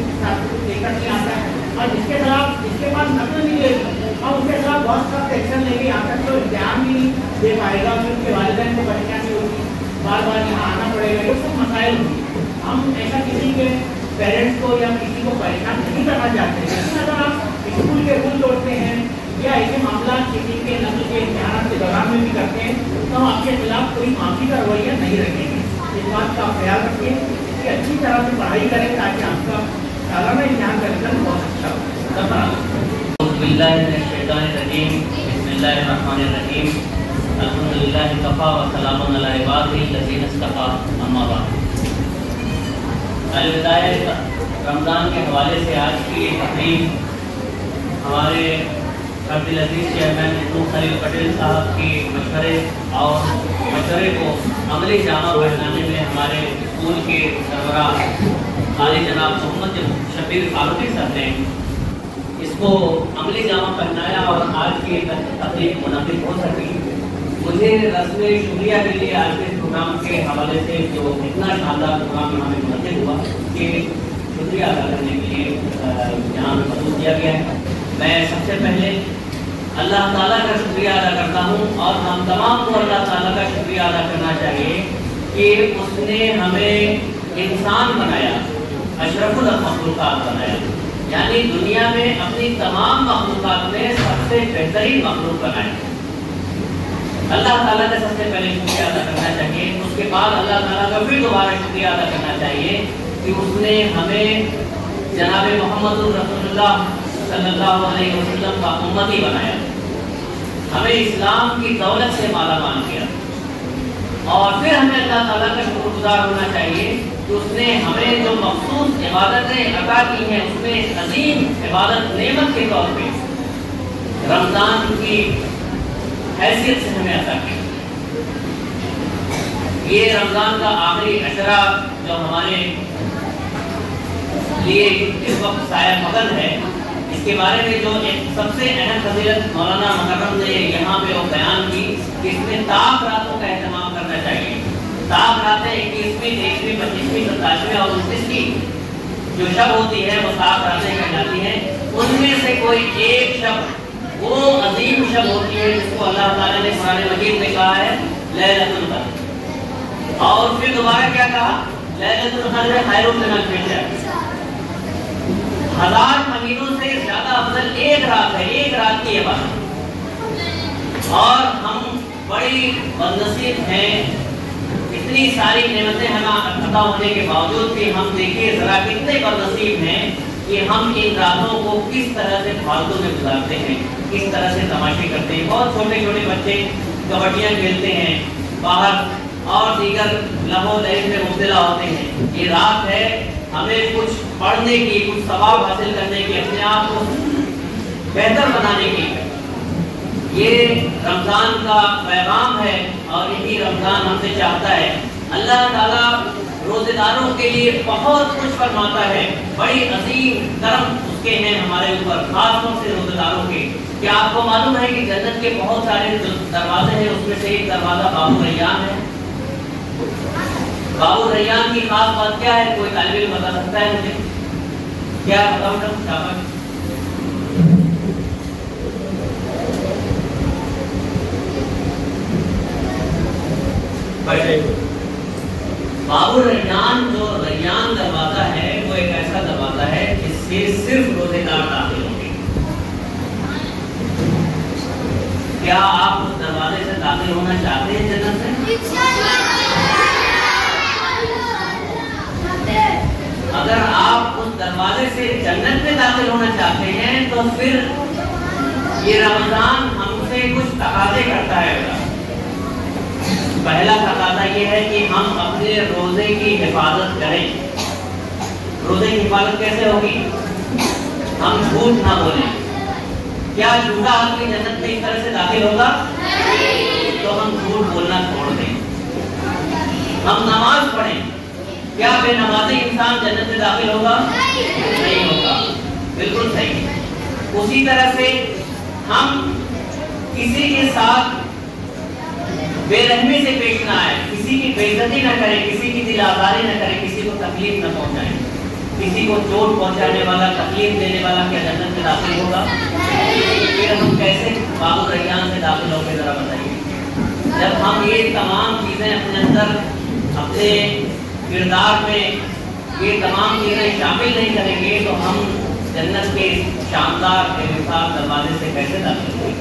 चेक नहीं आता है और जिसके खिलाफ, जिसके पास नफल नहीं लेगी और उसके खिलाफ बहुत सख्त एक्शन लेंगे। यहाँ तक तो इम्तिहान भी दे पाएगा, फिर उसके वालिदैन को परेशानी होगी, बार बार यहाँ आना पड़ेगा, ये सब मसाइल होंगे। हम ऐसा किसी के पेरेंट्स को या किसी को परेशान नहीं करना चाहते, लेकिन अगर आप स्कूल के रूल तोड़ते हैं या ऐसे मामला किसी के नस्ल के इम्तिहान के दौरान में भी करते हैं तो हम आपके खिलाफ कोई माफी का रवैया नहीं रखेंगे। इस बात का ख्याल रखिए कि अच्छी तरह से पढ़ाई करें ताकि आपका सालाना इम्तिहान का रिजल्ट बहुत अच्छा हो। बिस्मिल्लाहिर्रहमानिर्रहीम, बिस्मिल्लाहिर्रहमानिर्रहीम, अल्हम्दुलिल्लाहि कफ़ा व सलामुन अला इबादिहिल्लज़ीना इस्तफ़ा, अम्मा बाद। रमज़ान के हवाले से आज की तकरीर हमारे अब्दुल अजीज़ चेयरमैन नूर खलील पटेल साहब की मशवरे को अमली जामा पहनाने में हमारे स्कूल के सरबराह खाली जनाब मोहम्मद शबीर फारूकी साहब ने इसको अमली जामा पहनाया और आज की तकरीर मुनाफिक हो सकी। मुझे रस्म शुक्रिया के लिए आज के प्रोग्राम के हवाले से जो इतना शानदार प्रोग्राम हमें मुनक़िद हुआ कि शुक्रिया अदा करने के लिए यहाँ मौजूद किया गया है। मैं सबसे पहले अल्लाह ताला का शुक्रिया अदा करता हूँ और हम तमाम को अल्लाह ताला का शुक्रिया अदा करना चाहिए कि उसने हमें इंसान बनाया, अशरफुल मखलूक़ात बनाया, यानी दुनिया में अपनी तमाम मखलूक़ात में सबसे बेहतरीन मखलूक बनाया। अल्लाह ताला का सबसे पहले शुक्रिया अदा करना चाहिए। उसके बाद अल्लाह ताला का फिर दोबारा शुक्रिया अदा करना चाहिए कि उसने हमें जनाब मोहम्मद रसूलुल्लाह सल्लल्लाहु अलैहि वसल्लम का उम्मती बनाया, हमें इस्लाम की दौलत से मालामाल किया और फिर हमें अल्लाह ताला का शुक्रगुजार होना चाहिए कि उसने हमें जो मखसूस इबादतें अता की हैं उसमें अजीम इबादत नेमत के तौर पे रमज़ान की हैसियत से हमें अता की। ये रमज़ान का आखिरी अशरा जो हमारे लिए इस वक्त साया मगन है, इसके बारे में जो एक सबसे अहम फजीलत मौलाना मुकर्रम ने यहाँ पे वो बयान की कि इसमें ताक रातों का एहतमाम करना चाहिए। ताक रातें 21वीं, 23वीं, 25वीं, 27वीं और 29वीं जो शब होती है वो ताक रातें कहलाती हैं। उनमें से कोई एक शब वो अजीम शब होती है जिसको अल्लाह ताला ने कुरान मजीद में कहा है लैलतुल क़द्र, और फिर दोबारा क्या कहा, लैलतुल क़द्र खैरुम मिन अल्फ़ि शहर, 1000 महीनों से ज्यादा अफजल एक रात है, एक रात की इबादत। और हम बड़ी बदनसीब हैं, इतनी सारी नेमतें हमें अता होने के बावजूद भी हम देखिए जरा कितने बदनसीब हैं कि हम इन रातों को किस तरह से फालतू में गुजारते हैं, किस तरह से तमाशे करते हैं। बहुत छोटे छोटे बच्चे कबड्डियाँ खेलते हैं बाहर और दीगर लहो लहर में मुब्तला होते हैं। ये रात है हमें कुछ पढ़ने की, कुछ सवाब हासिल करने की, अपने आप को बेहतर बनाने की। ये रमज़ान का पैगाम है और यही रमज़ान हमसे चाहता है। अल्लाह ताला रोज़ेदारों के लिए बहुत कुछ फरमाता है, बड़ी अजीम करम उसके हैं हमारे ऊपर, खासतौर से रोज़ेदारों के। क्या आपको मालूम है कि जन्नत के बहुत सारे जो दरवाजे हैं उसमें से एक दरवाज़ा बाबू रैयान है। बाबू रैयान की खास बात क्या है, कोई तालिब इल्म बता सकता है मुझे? क्या बताऊँ? बाबू रैयान जो रैयान दरवाजा है वो एक ऐसा दरवाजा है जिससे सिर्फ रोजेदार दाखिल होंगे। क्या आप उस दरवाजे से दाखिल होना चाहते हैं जन्नत से? अगर आप उस दरवाजे से जन्नत में दाखिल होना चाहते हैं तो फिर ये रमजान हमसे कुछ तकाज़े करता है। पहला तकाज़ा ये है कि हम अपने रोजे की हिफाजत करें। रोजे की हिफाजत कैसे होगी? हम झूठ ना बोलें। क्या झूठा आदमी जन्नत में इस तरह से दाखिल होगा? तो हम झूठ बोलना छोड़ दें। हम नमाज पढ़ें। क्या बेनमाजी इंसान जन्नत में दाखिल होगा? नहीं होगा। बिल्कुल सही। उसी तरह से हम किसी के साथ बेरहमी से पेश ना आए, किसी की बेइज्जती न करें, किसी की दिल आज़ारी न करें, किसी को तकलीफ न पहुंचाएं। किसी को चोट पहुंचाने वाला, तकलीफ देने वाला क्या जन्नत में दाखिल होगा? फिर हम कैसे बाबू रैयान से दाखिल होंगे जरा बताइए। जब हम ये तमाम चीज़ें अपने अंदर, अपने किरदार में ये तमाम चीज़ें शामिल नहीं करेंगे तो हम जन्नत के शानदार बेमिसाल दरवाजे से कैसे दाखिल होंगे।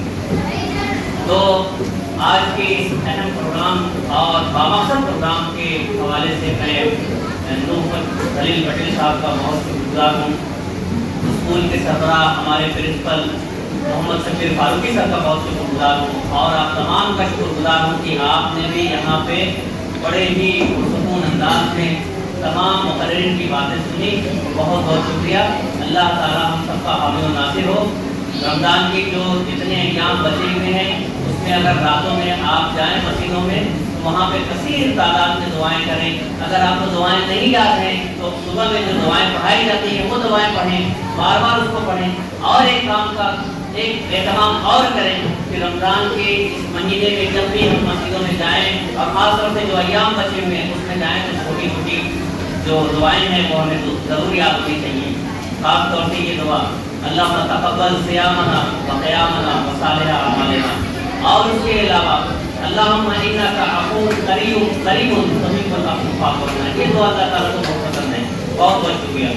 तो आज के इस अहम प्रोग्राम और बामकसद प्रोग्राम के हवाले से मैं नूर खलील पटेल साहब का बहुत शुक्रगुजार हूँ। स्कूल के सरबराह हमारे प्रिंसिपल मोहम्मद शकीर फारूकी साहब का बहुत शुक्रगुजार हूँ और आप तमाम का शुक्रगुजार हूँ कि आपने भी यहाँ पे बड़े ही पुरसकून अंदाज में तमाम मुक़र्रिरीन की बातें सुनी। बहुत बहुत शुक्रिया। अल्लाह ताला हम सबका हामी और नासिर हो। रमज़ान के जो जितने अय्याम बचे हुए हैं उसमें अगर रातों में आप जाएं मस्जिदों में तो वहाँ पे कसीर तादाद में दुआएं करें। अगर आपको दुआएं नहीं याद हैं तो सुबह में जो दुआएं पढ़ाई जाती हैं वो दुआएं पढ़ें, बार बार उसको पढ़ें। और एक काम का एक एहतमाम और करें कि रमज़ान के इस महीने में जब भी हम मस्जिदों में जाएँ और ख़ासतौर से जो अय्याम बचे हुए हैं उसमें जाएँ तो छोटी छोटी जो दुआएं हैं वो हमें ज़रूर याद होनी चाहिए। ख़ास तौर से ये दुआ अल्लाह तक़ब्बल सियामना व क़ियामना व सालिह अमालिना। और इसके अलावा अल्लाहुम्मा इन्नका अफ़ूव्वुन करीमुन तुहिब्बुल अफ़्व फ़अफ़ू अन्ना। ये दुआ अल्लाह ताला को बहुत पसंद है। बहुत बहुत शुक्रिया।